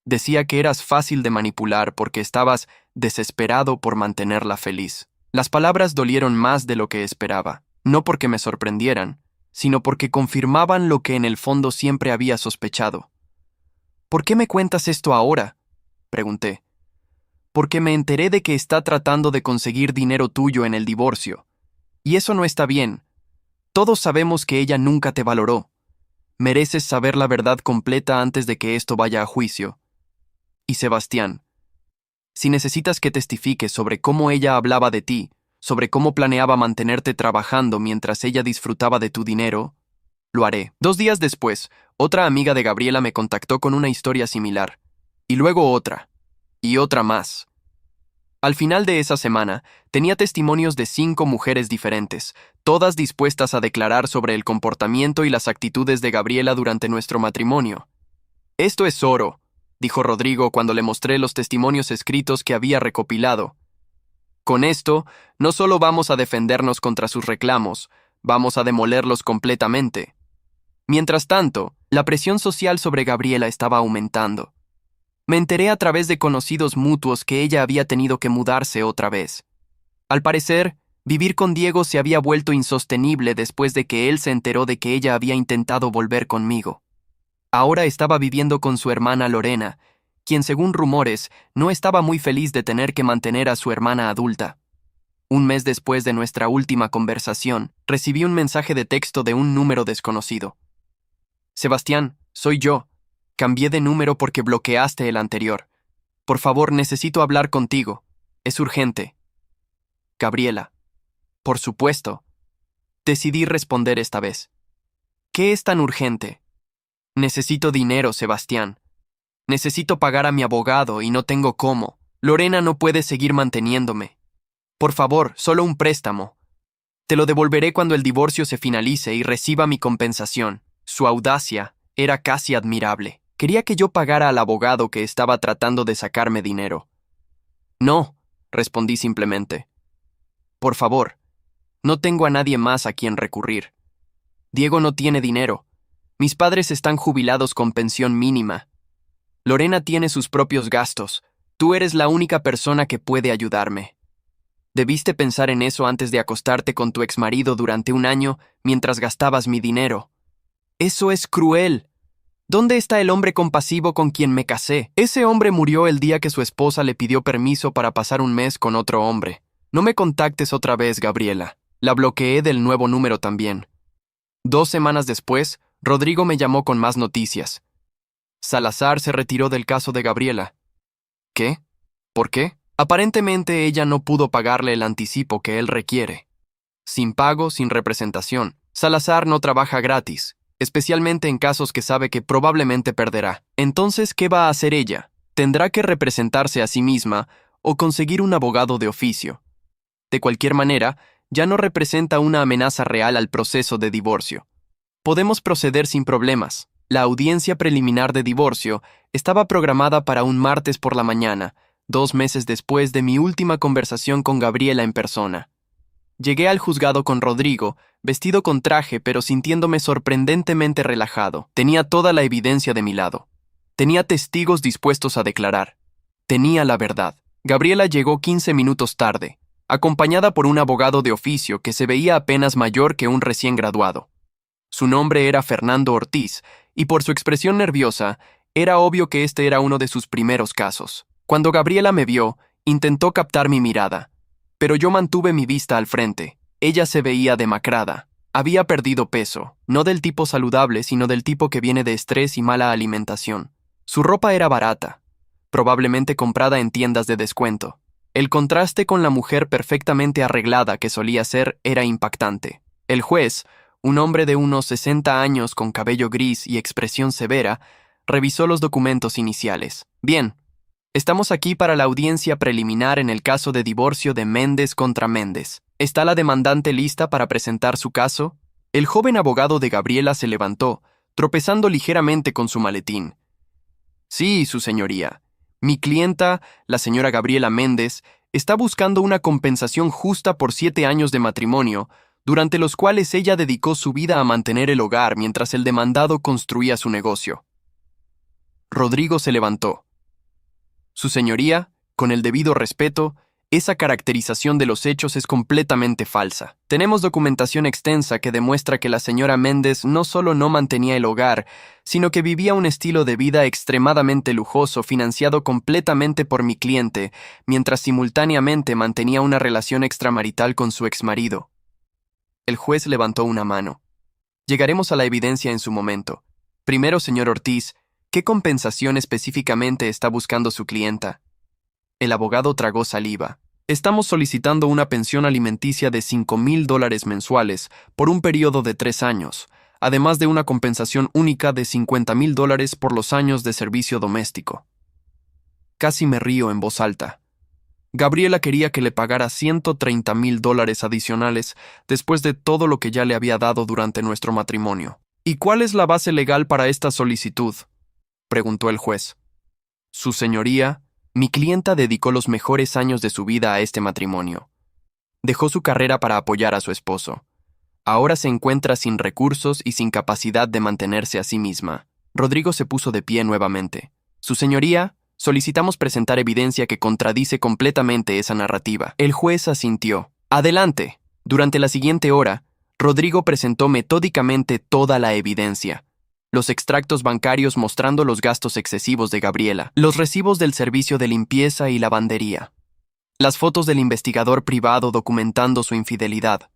Decía que eras fácil de manipular porque estabas desesperado por mantenerla feliz. Las palabras dolieron más de lo que esperaba, no porque me sorprendieran, sino porque confirmaban lo que en el fondo siempre había sospechado. ¿Por qué me cuentas esto ahora?, pregunté. Porque me enteré de que está tratando de conseguir dinero tuyo en el divorcio. Y eso no está bien. Todos sabemos que ella nunca te valoró. Mereces saber la verdad completa antes de que esto vaya a juicio. Y Sebastián, si necesitas que testifique sobre cómo ella hablaba de ti, sobre cómo planeaba mantenerte trabajando mientras ella disfrutaba de tu dinero, lo haré. 2 días después, otra amiga de Gabriela me contactó con una historia similar. Y luego otra. Y otra más. Al final de esa semana, tenía testimonios de 5 mujeres diferentes, todas dispuestas a declarar sobre el comportamiento y las actitudes de Gabriela durante nuestro matrimonio. Esto es oro, dijo Rodrigo cuando le mostré los testimonios escritos que había recopilado. Con esto, no solo vamos a defendernos contra sus reclamos, vamos a demolerlos completamente. Mientras tanto, la presión social sobre Gabriela estaba aumentando. Me enteré a través de conocidos mutuos que ella había tenido que mudarse otra vez. Al parecer, vivir con Diego se había vuelto insostenible después de que él se enteró de que ella había intentado volver conmigo. Ahora estaba viviendo con su hermana Lorena, quien según rumores no estaba muy feliz de tener que mantener a su hermana adulta. Un mes después de nuestra última conversación, recibí un mensaje de texto de un número desconocido. Sebastián, soy yo. Cambié de número porque bloqueaste el anterior. Por favor, necesito hablar contigo. Es urgente. Gabriela. Por supuesto. Decidí responder esta vez. ¿Qué es tan urgente? Necesito dinero, Sebastián. Necesito pagar a mi abogado y no tengo cómo. Lorena no puede seguir manteniéndome. Por favor, solo un préstamo. Te lo devolveré cuando el divorcio se finalice y reciba mi compensación. Su audacia era casi admirable. Quería que yo pagara al abogado que estaba tratando de sacarme dinero. No, respondí simplemente. Por favor, no tengo a nadie más a quien recurrir. Diego no tiene dinero. Mis padres están jubilados con pensión mínima. Lorena tiene sus propios gastos. Tú eres la única persona que puede ayudarme. Debiste pensar en eso antes de acostarte con tu exmarido durante un año mientras gastabas mi dinero. Eso es cruel. ¿Dónde está el hombre compasivo con quien me casé? Ese hombre murió el día que su esposa le pidió permiso para pasar un mes con otro hombre. No me contactes otra vez, Gabriela. La bloqueé del nuevo número también. 2 semanas después, Rodrigo me llamó con más noticias. Salazar se retiró del caso de Gabriela. ¿Qué? ¿Por qué? Aparentemente ella no pudo pagarle el anticipo que él requiere. Sin pago, sin representación. Salazar no trabaja gratis, especialmente en casos que sabe que probablemente perderá. Entonces, ¿qué va a hacer ella? Tendrá que representarse a sí misma o conseguir un abogado de oficio. De cualquier manera, ya no representa una amenaza real al proceso de divorcio. Podemos proceder sin problemas. La audiencia preliminar de divorcio estaba programada para un martes por la mañana, 2 meses después de mi última conversación con Gabriela en persona. Llegué al juzgado con Rodrigo, vestido con traje pero sintiéndome sorprendentemente relajado. Tenía toda la evidencia de mi lado. Tenía testigos dispuestos a declarar. Tenía la verdad. Gabriela llegó 15 minutos tarde, acompañada por un abogado de oficio que se veía apenas mayor que un recién graduado. Su nombre era Fernando Ortiz, y por su expresión nerviosa, era obvio que este era uno de sus primeros casos. Cuando Gabriela me vio, intentó captar mi mirada, pero yo mantuve mi vista al frente. Ella se veía demacrada. Había perdido peso, no del tipo saludable, sino del tipo que viene de estrés y mala alimentación. Su ropa era barata, probablemente comprada en tiendas de descuento. El contraste con la mujer perfectamente arreglada que solía ser era impactante. El juez, un hombre de unos 60 años con cabello gris y expresión severa, revisó los documentos iniciales. Bien, estamos aquí para la audiencia preliminar en el caso de divorcio de Méndez contra Méndez. ¿Está la demandante lista para presentar su caso? El joven abogado de Gabriela se levantó, tropezando ligeramente con su maletín. Sí, su señoría. Mi clienta, la señora Gabriela Méndez, está buscando una compensación justa por 7 años de matrimonio, durante los cuales ella dedicó su vida a mantener el hogar mientras el demandado construía su negocio. Rodrigo se levantó. Su señoría, con el debido respeto, esa caracterización de los hechos es completamente falsa. Tenemos documentación extensa que demuestra que la señora Méndez no solo no mantenía el hogar, sino que vivía un estilo de vida extremadamente lujoso financiado completamente por mi cliente, mientras simultáneamente mantenía una relación extramarital con su exmarido. El juez levantó una mano. Llegaremos a la evidencia en su momento. Primero, señor Ortiz, ¿qué compensación específicamente está buscando su clienta? El abogado tragó saliva. Estamos solicitando una pensión alimenticia de $5,000 mensuales por un periodo de 3 años, además de una compensación única de $50,000 por los años de servicio doméstico. Casi me río en voz alta. Gabriela quería que le pagara $130,000 adicionales después de todo lo que ya le había dado durante nuestro matrimonio. ¿Y cuál es la base legal para esta solicitud?, preguntó el juez. Su señoría, mi clienta dedicó los mejores años de su vida a este matrimonio. Dejó su carrera para apoyar a su esposo. Ahora se encuentra sin recursos y sin capacidad de mantenerse a sí misma. Rodrigo se puso de pie nuevamente. Su señoría, solicitamos presentar evidencia que contradice completamente esa narrativa. El juez asintió. Adelante. Durante la siguiente hora, Rodrigo presentó metódicamente toda la evidencia. Los extractos bancarios mostrando los gastos excesivos de Gabriela, los recibos del servicio de limpieza y lavandería, las fotos del investigador privado documentando su infidelidad,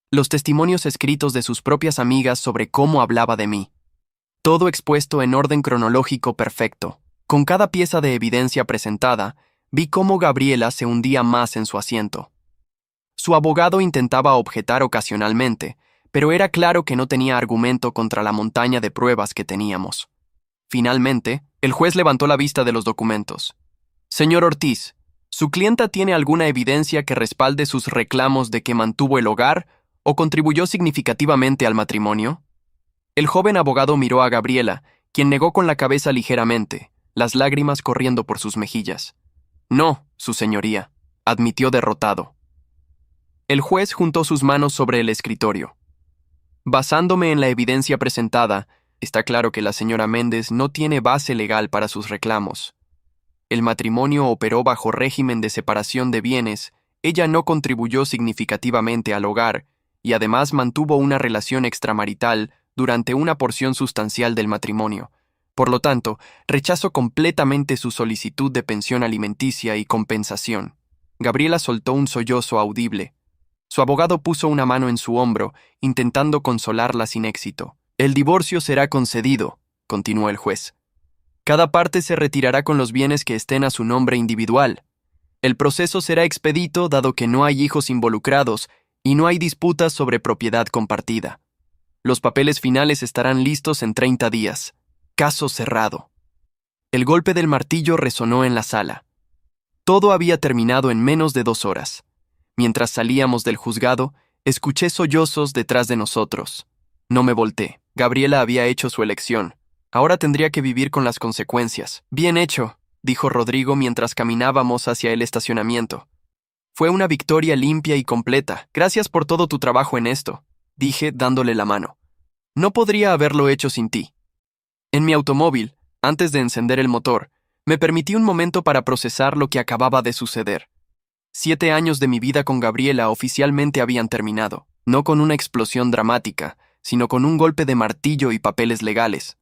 los testimonios escritos de sus propias amigas sobre cómo hablaba de mí. Todo expuesto en orden cronológico perfecto. Con cada pieza de evidencia presentada, vi cómo Gabriela se hundía más en su asiento. Su abogado intentaba objetar ocasionalmente, pero era claro que no tenía argumento contra la montaña de pruebas que teníamos. Finalmente, el juez levantó la vista de los documentos. Señor Ortiz, ¿su clienta tiene alguna evidencia que respalde sus reclamos de que mantuvo el hogar o contribuyó significativamente al matrimonio? El joven abogado miró a Gabriela, quien negó con la cabeza ligeramente, las lágrimas corriendo por sus mejillas. No, su señoría, admitió derrotado. El juez juntó sus manos sobre el escritorio. Basándome en la evidencia presentada, está claro que la señora Méndez no tiene base legal para sus reclamos. El matrimonio operó bajo régimen de separación de bienes ella no contribuyó significativamente al hogar y además mantuvo una relación extramarital durante una porción sustancial del matrimonio. Por lo tanto, rechazo completamente su solicitud de pensión alimenticia y compensación. Gabriela soltó un sollozo audible. Su abogado puso una mano en su hombro, intentando consolarla sin éxito. El divorcio será concedido, continuó el juez. Cada parte se retirará con los bienes que estén a su nombre individual. El proceso será expedito dado que no hay hijos involucrados y no hay disputas sobre propiedad compartida. Los papeles finales estarán listos en 30 días. Caso cerrado. El golpe del martillo resonó en la sala. Todo había terminado en menos de 2 horas. Mientras salíamos del juzgado, escuché sollozos detrás de nosotros. No me volteé. Gabriela había hecho su elección. Ahora tendría que vivir con las consecuencias. Bien hecho, dijo Rodrigo mientras caminábamos hacia el estacionamiento. Fue una victoria limpia y completa. Gracias por todo tu trabajo en esto, dije dándole la mano. No podría haberlo hecho sin ti. En mi automóvil, antes de encender el motor, me permití un momento para procesar lo que acababa de suceder. 7 años de mi vida con Gabriela oficialmente habían terminado, no con una explosión dramática, sino con un golpe de martillo y papeles legales.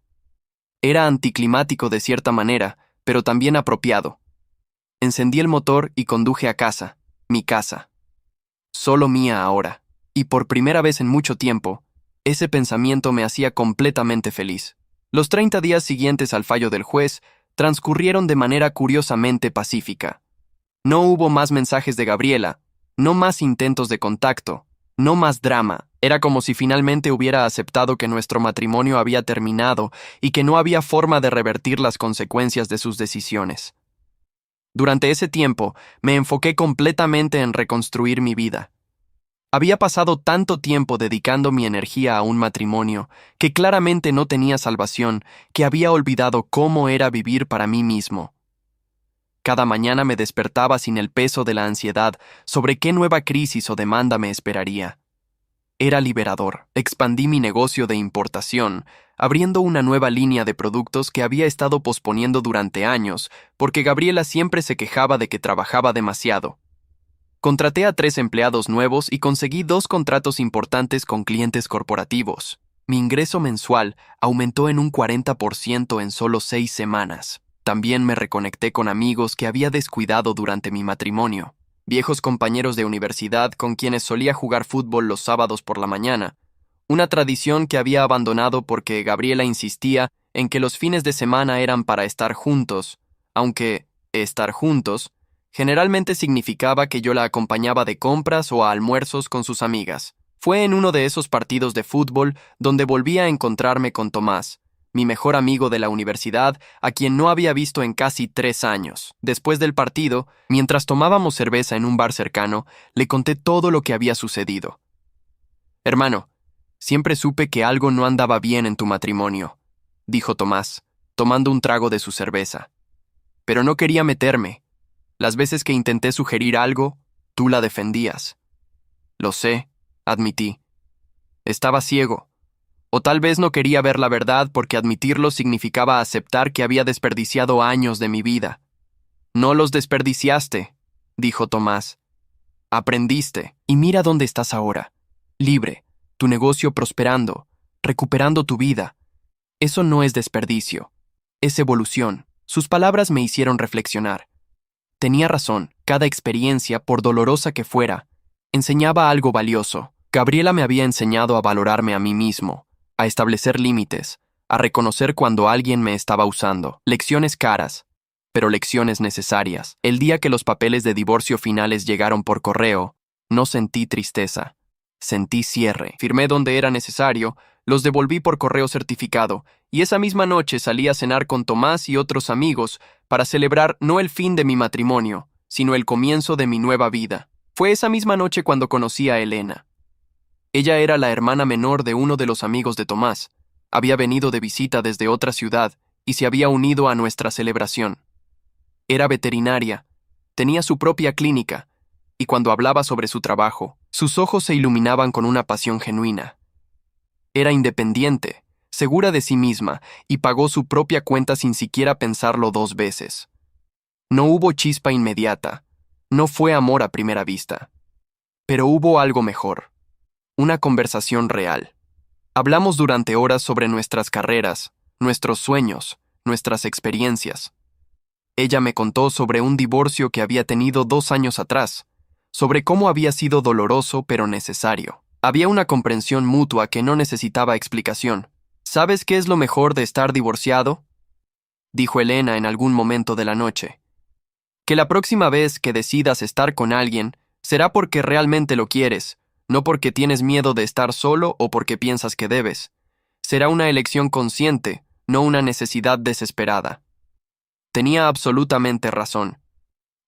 Era anticlimático de cierta manera, pero también apropiado. Encendí el motor y conduje a casa, mi casa. Solo mía ahora, y por primera vez en mucho tiempo, ese pensamiento me hacía completamente feliz. Los 30 días siguientes al fallo del juez transcurrieron de manera curiosamente pacífica. No hubo más mensajes de Gabriela, no más intentos de contacto, no más drama. Era como si finalmente hubiera aceptado que nuestro matrimonio había terminado y que no había forma de revertir las consecuencias de sus decisiones. Durante ese tiempo, me enfoqué completamente en reconstruir mi vida. Había pasado tanto tiempo dedicando mi energía a un matrimonio que claramente no tenía salvación, que había olvidado cómo era vivir para mí mismo. Cada mañana me despertaba sin el peso de la ansiedad sobre qué nueva crisis o demanda me esperaría. Era liberador. Expandí mi negocio de importación, abriendo una nueva línea de productos que había estado posponiendo durante años, porque Gabriela siempre se quejaba de que trabajaba demasiado. Contraté a 3 empleados nuevos y conseguí 2 contratos importantes con clientes corporativos. Mi ingreso mensual aumentó en un 40% en solo 6 semanas. También me reconecté con amigos que había descuidado durante mi matrimonio. Viejos compañeros de universidad con quienes solía jugar fútbol los sábados por la mañana, una tradición que había abandonado porque Gabriela insistía en que los fines de semana eran para estar juntos, aunque estar juntos generalmente significaba que yo la acompañaba de compras o a almuerzos con sus amigas. Fue en uno de esos partidos de fútbol donde volví a encontrarme con Tomás, mi mejor amigo de la universidad, a quien no había visto en casi 3 años. Después del partido, mientras tomábamos cerveza en un bar cercano, le conté todo lo que había sucedido. «Hermano, siempre supe que algo no andaba bien en tu matrimonio», dijo Tomás, tomando un trago de su cerveza. «Pero no quería meterme. Las veces que intenté sugerir algo, tú la defendías». «Lo sé», admití. «Estaba ciego. O tal vez no quería ver la verdad porque admitirlo significaba aceptar que había desperdiciado años de mi vida». «No los desperdiciaste», dijo Tomás. «Aprendiste, y mira dónde estás ahora. Libre, tu negocio prosperando, recuperando tu vida. Eso no es desperdicio, es evolución». Sus palabras me hicieron reflexionar. Tenía razón, cada experiencia, por dolorosa que fuera, enseñaba algo valioso. Gabriela me había enseñado a valorarme a mí mismo, a establecer límites, a reconocer cuando alguien me estaba usando. Lecciones caras, pero lecciones necesarias. El día que los papeles de divorcio finales llegaron por correo, no sentí tristeza, sentí cierre. Firmé donde era necesario, los devolví por correo certificado, y esa misma noche salí a cenar con Tomás y otros amigos para celebrar no el fin de mi matrimonio, sino el comienzo de mi nueva vida. Fue esa misma noche cuando conocí a Elena. Ella era la hermana menor de uno de los amigos de Tomás. Había venido de visita desde otra ciudad y se había unido a nuestra celebración. Era veterinaria, tenía su propia clínica, y cuando hablaba sobre su trabajo, sus ojos se iluminaban con una pasión genuina. Era independiente, segura de sí misma, y pagó su propia cuenta sin siquiera pensarlo 2 veces. No hubo chispa inmediata, No fue amor a primera vista. Pero hubo algo mejor. Una conversación real. Hablamos durante horas sobre nuestras carreras, nuestros sueños, nuestras experiencias. Ella me contó sobre un divorcio que había tenido 2 años atrás, sobre cómo había sido doloroso pero necesario. Había una comprensión mutua que no necesitaba explicación. ¿Sabes qué es lo mejor de estar divorciado?, dijo Elena en algún momento de la noche. Que la próxima vez que decidas estar con alguien, será porque realmente lo quieres, no porque tienes miedo de estar solo o porque piensas que debes. Será una elección consciente, no una necesidad desesperada. Tenía absolutamente razón.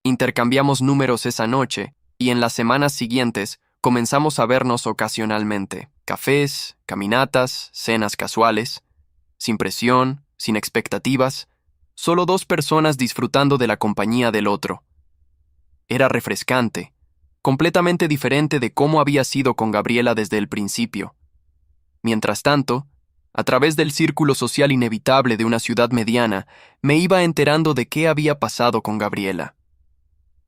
Intercambiamos números esa noche, y en las semanas siguientes comenzamos a vernos ocasionalmente. Cafés, caminatas, cenas casuales, sin presión, sin expectativas, solo 2 personas disfrutando de la compañía del otro. Era refrescante, completamente diferente de cómo había sido con Gabriela desde el principio. Mientras tanto, a través del círculo social inevitable de una ciudad mediana, me iba enterando de qué había pasado con Gabriela.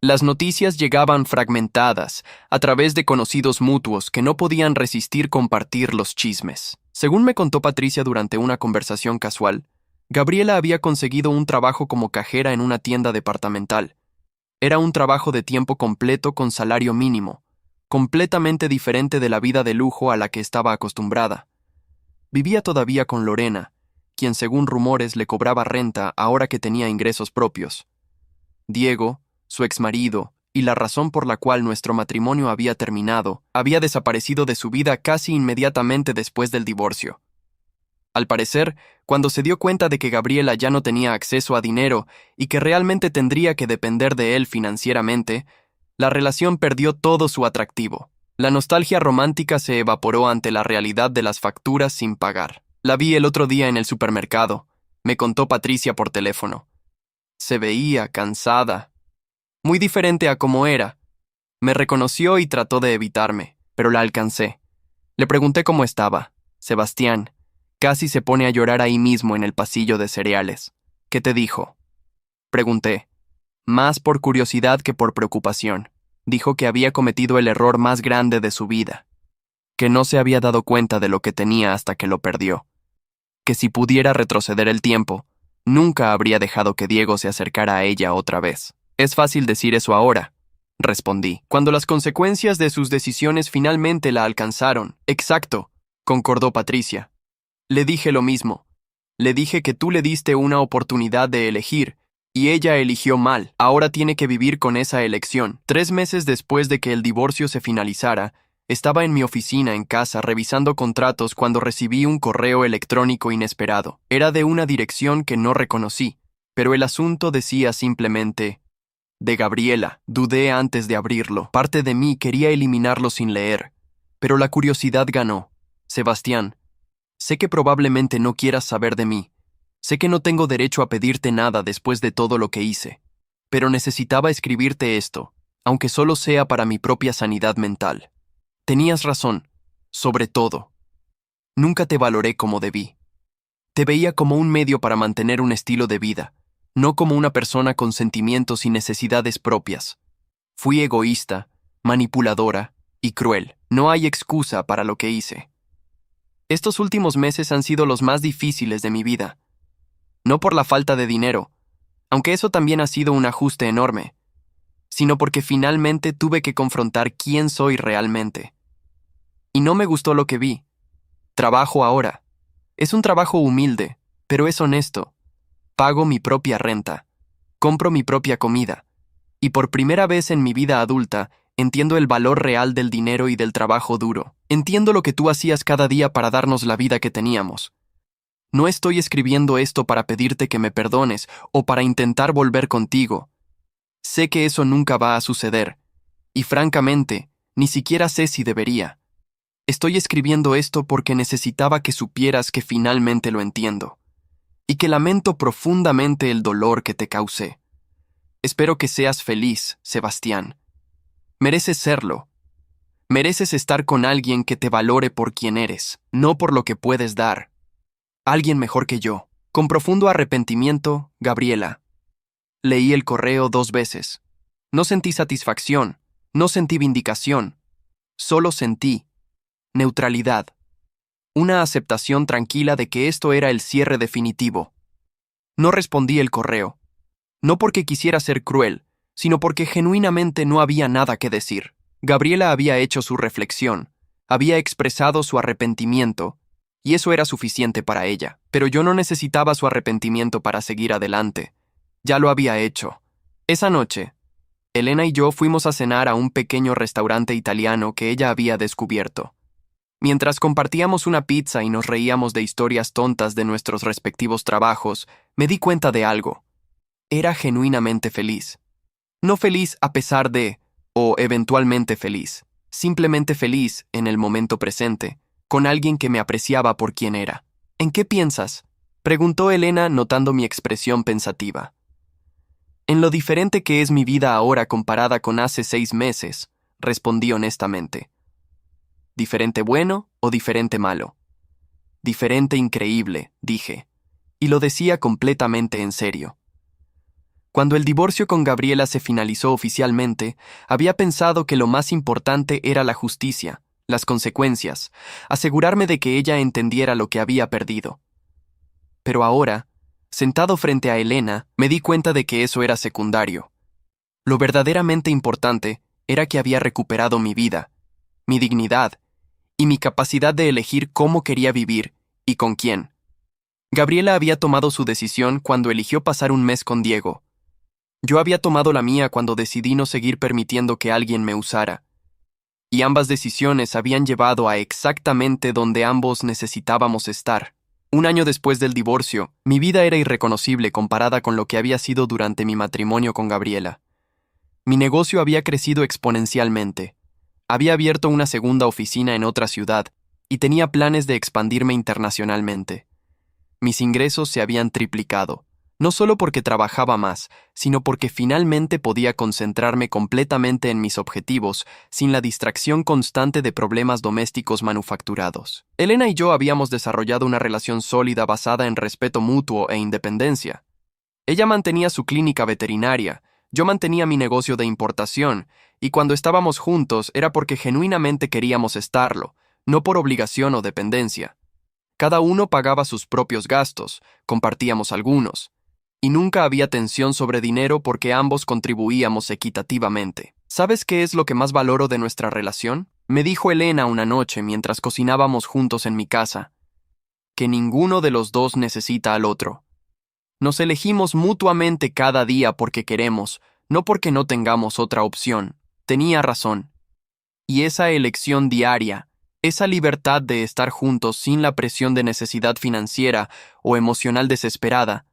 Las noticias llegaban fragmentadas, a través de conocidos mutuos que no podían resistir compartir los chismes. Según me contó Patricia durante una conversación casual, Gabriela había conseguido un trabajo como cajera en una tienda departamental. Era un trabajo de tiempo completo con salario mínimo, completamente diferente de la vida de lujo a la que estaba acostumbrada. Vivía todavía con Lorena, quien según rumores le cobraba renta ahora que tenía ingresos propios. Diego, su exmarido, y la razón por la cual nuestro matrimonio había terminado, había desaparecido de su vida casi inmediatamente después del divorcio. Al parecer, cuando se dio cuenta de que Gabriela ya no tenía acceso a dinero y que realmente tendría que depender de él financieramente, la relación perdió todo su atractivo. La nostalgia romántica se evaporó ante la realidad de las facturas sin pagar. La vi el otro día en el supermercado, me contó Patricia por teléfono. Se veía cansada, muy diferente a como era. Me reconoció y trató de evitarme, pero la alcancé. Le pregunté cómo estaba. Sebastián. Casi se pone a llorar ahí mismo en el pasillo de cereales. ¿Qué te dijo?, pregunté, más por curiosidad que por preocupación. Dijo que había cometido el error más grande de su vida, que no se había dado cuenta de lo que tenía hasta que lo perdió, que si pudiera retroceder el tiempo, nunca habría dejado que Diego se acercara a ella otra vez. Es fácil decir eso ahora, respondí, cuando las consecuencias de sus decisiones finalmente la alcanzaron. Exacto, concordó Patricia. Le dije lo mismo. Le dije que tú le diste una oportunidad de elegir, y ella eligió mal. Ahora tiene que vivir con esa elección. 3 meses después de que el divorcio se finalizara, estaba en mi oficina en casa revisando contratos cuando recibí un correo electrónico inesperado. Era de una dirección que no reconocí, pero el asunto decía simplemente: de Gabriela. Dudé antes de abrirlo. Parte de mí quería eliminarlo sin leer, pero la curiosidad ganó. Sebastián, sé que probablemente no quieras saber de mí. Sé que no tengo derecho a pedirte nada después de todo lo que hice, pero necesitaba escribirte esto, aunque solo sea para mi propia sanidad mental. Tenías razón, sobre todo. Nunca te valoré como debí. Te veía como un medio para mantener un estilo de vida, no como una persona con sentimientos y necesidades propias. Fui egoísta, manipuladora y cruel. No hay excusa para lo que hice. Estos últimos meses han sido los más difíciles de mi vida. No por la falta de dinero, aunque eso también ha sido un ajuste enorme, sino porque finalmente tuve que confrontar quién soy realmente. Y no me gustó lo que vi. Trabajo ahora. Es un trabajo humilde, pero es honesto. Pago mi propia renta, compro mi propia comida, y por primera vez en mi vida adulta entiendo el valor real del dinero y del trabajo duro. Entiendo lo que tú hacías cada día para darnos la vida que teníamos. No estoy escribiendo esto para pedirte que me perdones o para intentar volver contigo. Sé que eso nunca va a suceder, y francamente, ni siquiera sé si debería. Estoy escribiendo esto porque necesitaba que supieras que finalmente lo entiendo, y que lamento profundamente el dolor que te causé. Espero que seas feliz, Sebastián. Mereces serlo. Mereces estar con alguien que te valore por quien eres, no por lo que puedes dar. Alguien mejor que yo. Con profundo arrepentimiento, Gabriela. Leí el correo 2 veces. No sentí satisfacción, no sentí vindicación, solo sentí neutralidad, una aceptación tranquila de que esto era el cierre definitivo. No respondí el correo, no porque quisiera ser cruel, sino porque genuinamente no había nada que decir. Gabriela había hecho su reflexión, había expresado su arrepentimiento, y eso era suficiente para ella. Pero yo no necesitaba su arrepentimiento para seguir adelante. Ya lo había hecho. Esa noche, Elena y yo fuimos a cenar a un pequeño restaurante italiano que ella había descubierto. Mientras compartíamos una pizza y nos reíamos de historias tontas de nuestros respectivos trabajos, me di cuenta de algo. Era genuinamente feliz. No feliz a pesar de, o eventualmente feliz. Simplemente feliz en el momento presente, con alguien que me apreciaba por quien era. ¿En qué piensas?, preguntó Elena notando mi expresión pensativa. En lo diferente que es mi vida ahora comparada con hace 6 meses, respondí honestamente. ¿Diferente bueno o diferente malo? Diferente increíble, dije, y lo decía completamente en serio. Cuando el divorcio con Gabriela se finalizó oficialmente, había pensado que lo más importante era la justicia, las consecuencias, asegurarme de que ella entendiera lo que había perdido. Pero ahora, sentado frente a Elena, me di cuenta de que eso era secundario. Lo verdaderamente importante era que había recuperado mi vida, mi dignidad y mi capacidad de elegir cómo quería vivir y con quién. Gabriela había tomado su decisión cuando eligió pasar un mes con Diego. Yo había tomado la mía cuando decidí no seguir permitiendo que alguien me usara. Y ambas decisiones habían llevado a exactamente donde ambos necesitábamos estar. Un año después del divorcio, mi vida era irreconocible comparada con lo que había sido durante mi matrimonio con Gabriela. Mi negocio había crecido exponencialmente. Había abierto una segunda oficina en otra ciudad y tenía planes de expandirme internacionalmente. Mis ingresos se habían triplicado, no solo porque trabajaba más, sino porque finalmente podía concentrarme completamente en mis objetivos sin la distracción constante de problemas domésticos manufacturados. Elena y yo habíamos desarrollado una relación sólida basada en respeto mutuo e independencia. Ella mantenía su clínica veterinaria, yo mantenía mi negocio de importación, y cuando estábamos juntos era porque genuinamente queríamos estarlo, no por obligación o dependencia. Cada uno pagaba sus propios gastos, compartíamos algunos, y nunca había tensión sobre dinero porque ambos contribuíamos equitativamente. ¿Sabes qué es lo que más valoro de nuestra relación?, me dijo Elena una noche mientras cocinábamos juntos en mi casa. Que ninguno de los dos necesita al otro. Nos elegimos mutuamente cada día porque queremos, no porque no tengamos otra opción. Tenía razón. Y esa elección diaria, esa libertad de estar juntos sin la presión de necesidad financiera o emocional desesperada,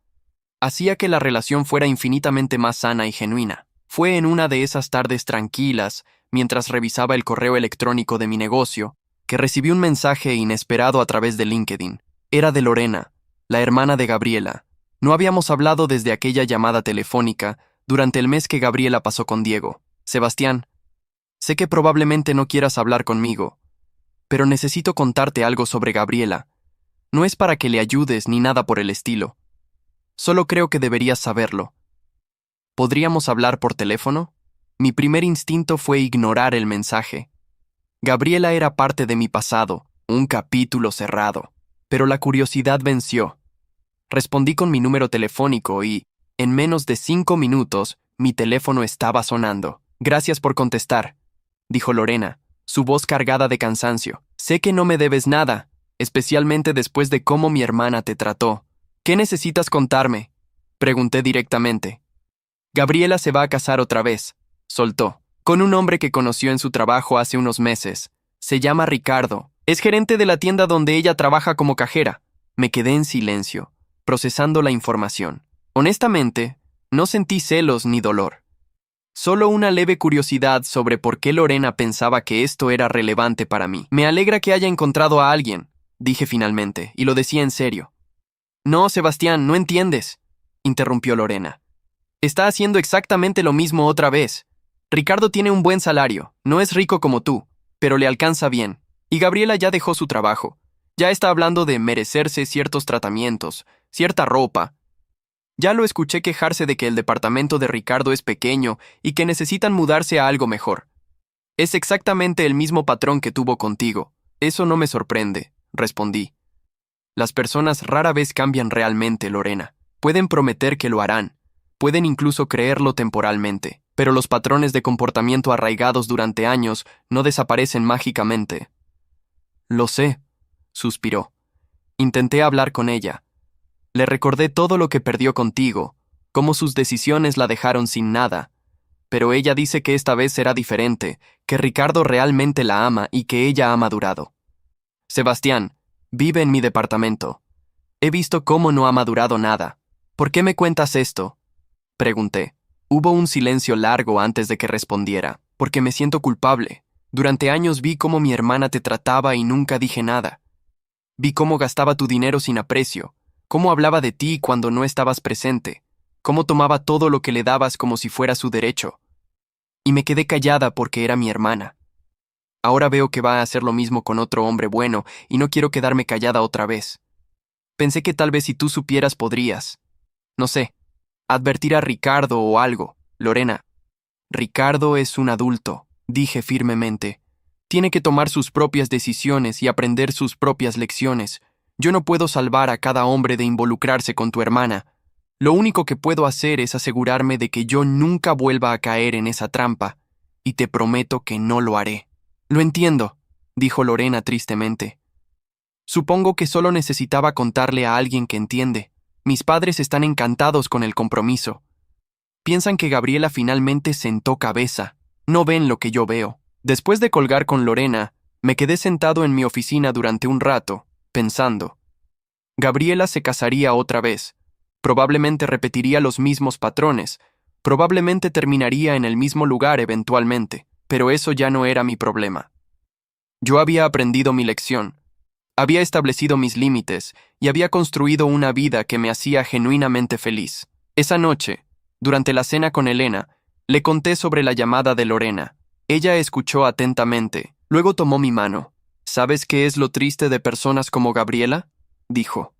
hacía que la relación fuera infinitamente más sana y genuina. Fue en una de esas tardes tranquilas, mientras revisaba el correo electrónico de mi negocio, que recibí un mensaje inesperado a través de LinkedIn. Era de Lorena, la hermana de Gabriela. No habíamos hablado desde aquella llamada telefónica durante el mes que Gabriela pasó con Diego. Sebastián, sé que probablemente no quieras hablar conmigo, pero necesito contarte algo sobre Gabriela. No es para que le ayudes ni nada por el estilo. Solo creo que deberías saberlo. ¿Podríamos hablar por teléfono? Mi primer instinto fue ignorar el mensaje. Gabriela era parte de mi pasado, un capítulo cerrado, pero la curiosidad venció. Respondí con mi número telefónico y, en menos de 5 minutos, mi teléfono estaba sonando. Gracias por contestar, dijo Lorena, su voz cargada de cansancio. Sé que no me debes nada, especialmente después de cómo mi hermana te trató. ¿Qué necesitas contarme?, pregunté directamente. Gabriela se va a casar otra vez, soltó, con un hombre que conoció en su trabajo hace unos meses. Se llama Ricardo. Es gerente de la tienda donde ella trabaja como cajera. Me quedé en silencio, procesando la información. Honestamente, no sentí celos ni dolor. Solo una leve curiosidad sobre por qué Lorena pensaba que esto era relevante para mí. Me alegra que haya encontrado a alguien, dije finalmente, y lo decía en serio. No, Sebastián, no entiendes, interrumpió Lorena. Está haciendo exactamente lo mismo otra vez. Ricardo tiene un buen salario, no es rico como tú, pero le alcanza bien. Y Gabriela ya dejó su trabajo. Ya está hablando de merecerse ciertos tratamientos, cierta ropa. Ya lo escuché quejarse de que el departamento de Ricardo es pequeño y que necesitan mudarse a algo mejor. Es exactamente el mismo patrón que tuvo contigo. Eso no me sorprende, respondí. Las personas rara vez cambian realmente, Lorena. Pueden prometer que lo harán, pueden incluso creerlo temporalmente, pero los patrones de comportamiento arraigados durante años no desaparecen mágicamente. Lo sé, suspiró. Intenté hablar con ella. Le recordé todo lo que perdió contigo, cómo sus decisiones la dejaron sin nada. Pero ella dice que esta vez será diferente, que Ricardo realmente la ama y que ella ha madurado. Sebastián, vive en mi departamento. He visto cómo no ha madurado nada. ¿Por qué me cuentas esto? Pregunté. Hubo un silencio largo antes de que respondiera, porque me siento culpable. Durante años vi cómo mi hermana te trataba y nunca dije nada. Vi cómo gastaba tu dinero sin aprecio, cómo hablaba de ti cuando no estabas presente, cómo tomaba todo lo que le dabas como si fuera su derecho. Y me quedé callada porque era mi hermana. Ahora veo que va a hacer lo mismo con otro hombre bueno y no quiero quedarme callada otra vez. Pensé que tal vez si tú supieras podrías, no sé, advertir a Ricardo o algo. Lorena, Ricardo es un adulto, dije firmemente. Tiene que tomar sus propias decisiones y aprender sus propias lecciones. Yo no puedo salvar a cada hombre de involucrarse con tu hermana. Lo único que puedo hacer es asegurarme de que yo nunca vuelva a caer en esa trampa, y te prometo que no lo haré. Lo entiendo, dijo Lorena tristemente. Supongo que solo necesitaba contarle a alguien que entiende. Mis padres están encantados con el compromiso. Piensan que Gabriela finalmente sentó cabeza. No ven lo que yo veo. Después de colgar con Lorena, me quedé sentado en mi oficina durante un rato, pensando. Gabriela se casaría otra vez. Probablemente repetiría los mismos patrones. Probablemente terminaría en el mismo lugar eventualmente, pero eso ya no era mi problema. Yo había aprendido mi lección. Había establecido mis límites y había construido una vida que me hacía genuinamente feliz. Esa noche, durante la cena con Elena, le conté sobre la llamada de Lorena. Ella escuchó atentamente, luego tomó mi mano. ¿Sabes qué es lo triste de personas como Gabriela?, dijo.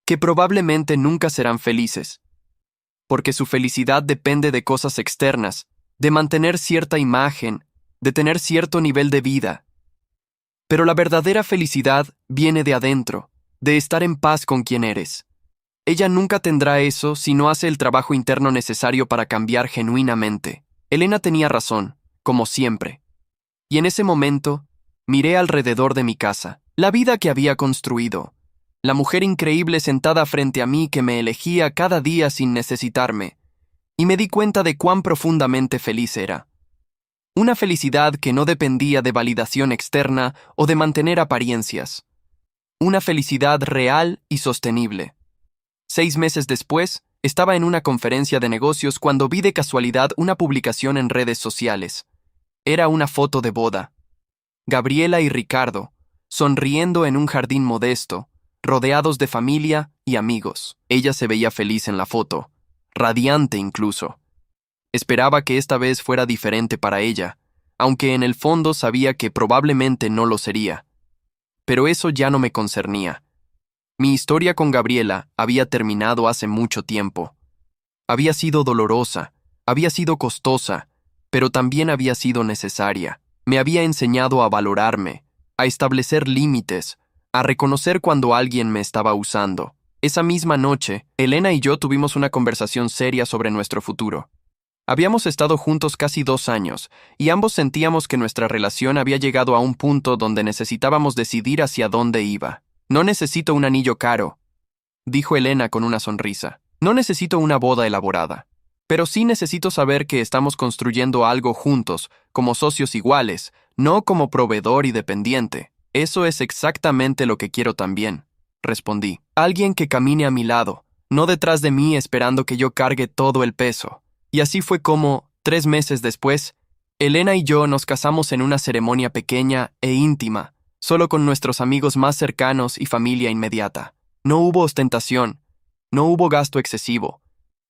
Que probablemente nunca serán felices. Porque su felicidad depende de cosas externas, de mantener cierta imagen, de tener cierto nivel de vida. Pero la verdadera felicidad viene de adentro, de estar en paz con quien eres. Ella nunca tendrá eso si no hace el trabajo interno necesario para cambiar genuinamente. Elena tenía razón, como siempre. Y en ese momento, miré alrededor de mi casa, la vida que había construido, la mujer increíble sentada frente a mí que me elegía cada día sin necesitarme, y me di cuenta de cuán profundamente feliz era. Una felicidad que no dependía de validación externa o de mantener apariencias. Una felicidad real y sostenible. 6 meses después, estaba en una conferencia de negocios cuando vi de casualidad una publicación en redes sociales. Era una foto de boda. Gabriela y Ricardo, sonriendo en un jardín modesto, rodeados de familia y amigos. Ella se veía feliz en la foto, radiante incluso. Esperaba que esta vez fuera diferente para ella, aunque en el fondo sabía que probablemente no lo sería. Pero eso ya no me concernía. Mi historia con Gabriela había terminado hace mucho tiempo. Había sido dolorosa, había sido costosa, pero también había sido necesaria. Me había enseñado a valorarme, a establecer límites, a reconocer cuando alguien me estaba usando. Esa misma noche, Elena y yo tuvimos una conversación seria sobre nuestro futuro. Habíamos estado juntos casi 2 años, y ambos sentíamos que nuestra relación había llegado a un punto donde necesitábamos decidir hacia dónde iba. No necesito un anillo caro, dijo Elena con una sonrisa. No necesito una boda elaborada. Pero sí necesito saber que estamos construyendo algo juntos, como socios iguales, no como proveedor y dependiente. Eso es exactamente lo que quiero también, respondí. Alguien que camine a mi lado, no detrás de mí esperando que yo cargue todo el peso. Y así fue como, 3 meses después, Elena y yo nos casamos en una ceremonia pequeña e íntima, solo con nuestros amigos más cercanos y familia inmediata. No hubo ostentación, no hubo gasto excesivo,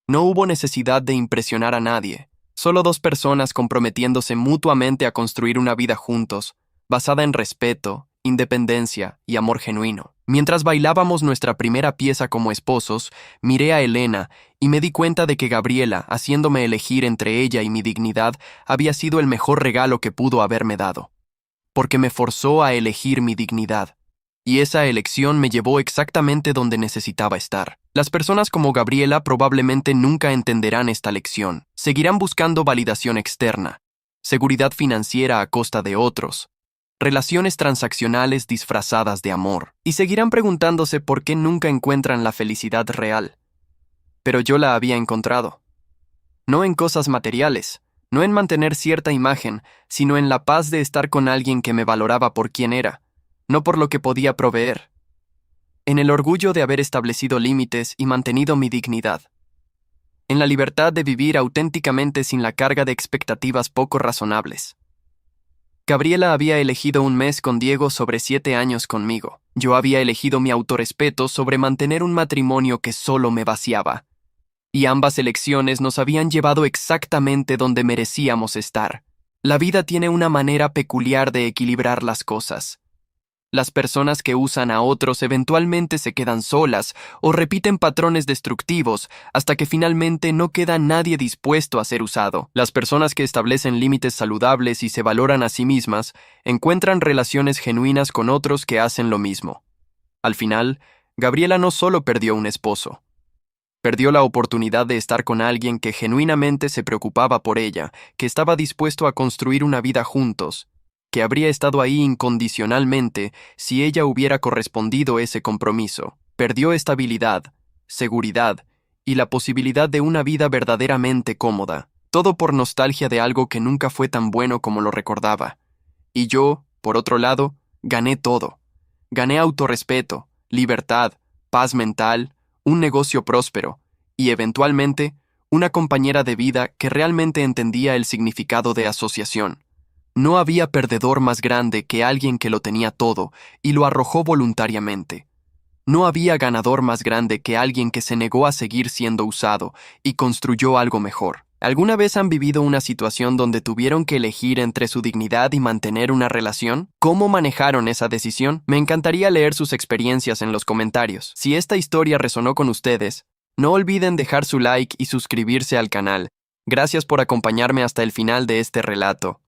no hubo necesidad de impresionar a nadie, solo 2 personas comprometiéndose mutuamente a construir una vida juntos, basada en respeto independencia y amor genuino. Mientras bailábamos nuestra primera pieza como esposos, miré a Elena y me di cuenta de que Gabriela, haciéndome elegir entre ella y mi dignidad, había sido el mejor regalo que pudo haberme dado. Porque me forzó a elegir mi dignidad. Y esa elección me llevó exactamente donde necesitaba estar. Las personas como Gabriela probablemente nunca entenderán esta lección. Seguirán buscando validación externa, seguridad financiera a costa de otros, relaciones transaccionales disfrazadas de amor, y seguirán preguntándose por qué nunca encuentran la felicidad real. Pero yo la había encontrado. No en cosas materiales, no en mantener cierta imagen, sino en la paz de estar con alguien que me valoraba por quien era, no por lo que podía proveer. En el orgullo de haber establecido límites y mantenido mi dignidad. En la libertad de vivir auténticamente sin la carga de expectativas poco razonables. Gabriela había elegido un mes con Diego sobre 7 años conmigo. Yo había elegido mi autorrespeto sobre mantener un matrimonio que solo me vaciaba. Y ambas elecciones nos habían llevado exactamente donde merecíamos estar. La vida tiene una manera peculiar de equilibrar las cosas. Las personas que usan a otros eventualmente se quedan solas o repiten patrones destructivos hasta que finalmente no queda nadie dispuesto a ser usado. Las personas que establecen límites saludables y se valoran a sí mismas encuentran relaciones genuinas con otros que hacen lo mismo. Al final, Gabriela no solo perdió un esposo. Perdió la oportunidad de estar con alguien que genuinamente se preocupaba por ella, que estaba dispuesto a construir una vida juntos, que habría estado ahí incondicionalmente si ella hubiera correspondido ese compromiso. Perdió estabilidad, seguridad y la posibilidad de una vida verdaderamente cómoda. Todo por nostalgia de algo que nunca fue tan bueno como lo recordaba. Y yo, por otro lado, gané todo. Gané autorrespeto, libertad, paz mental, un negocio próspero y, eventualmente, una compañera de vida que realmente entendía el significado de asociación. No había perdedor más grande que alguien que lo tenía todo y lo arrojó voluntariamente. No había ganador más grande que alguien que se negó a seguir siendo usado y construyó algo mejor. ¿Alguna vez han vivido una situación donde tuvieron que elegir entre su dignidad y mantener una relación? ¿Cómo manejaron esa decisión? Me encantaría leer sus experiencias en los comentarios. Si esta historia resonó con ustedes, no olviden dejar su like y suscribirse al canal. Gracias por acompañarme hasta el final de este relato.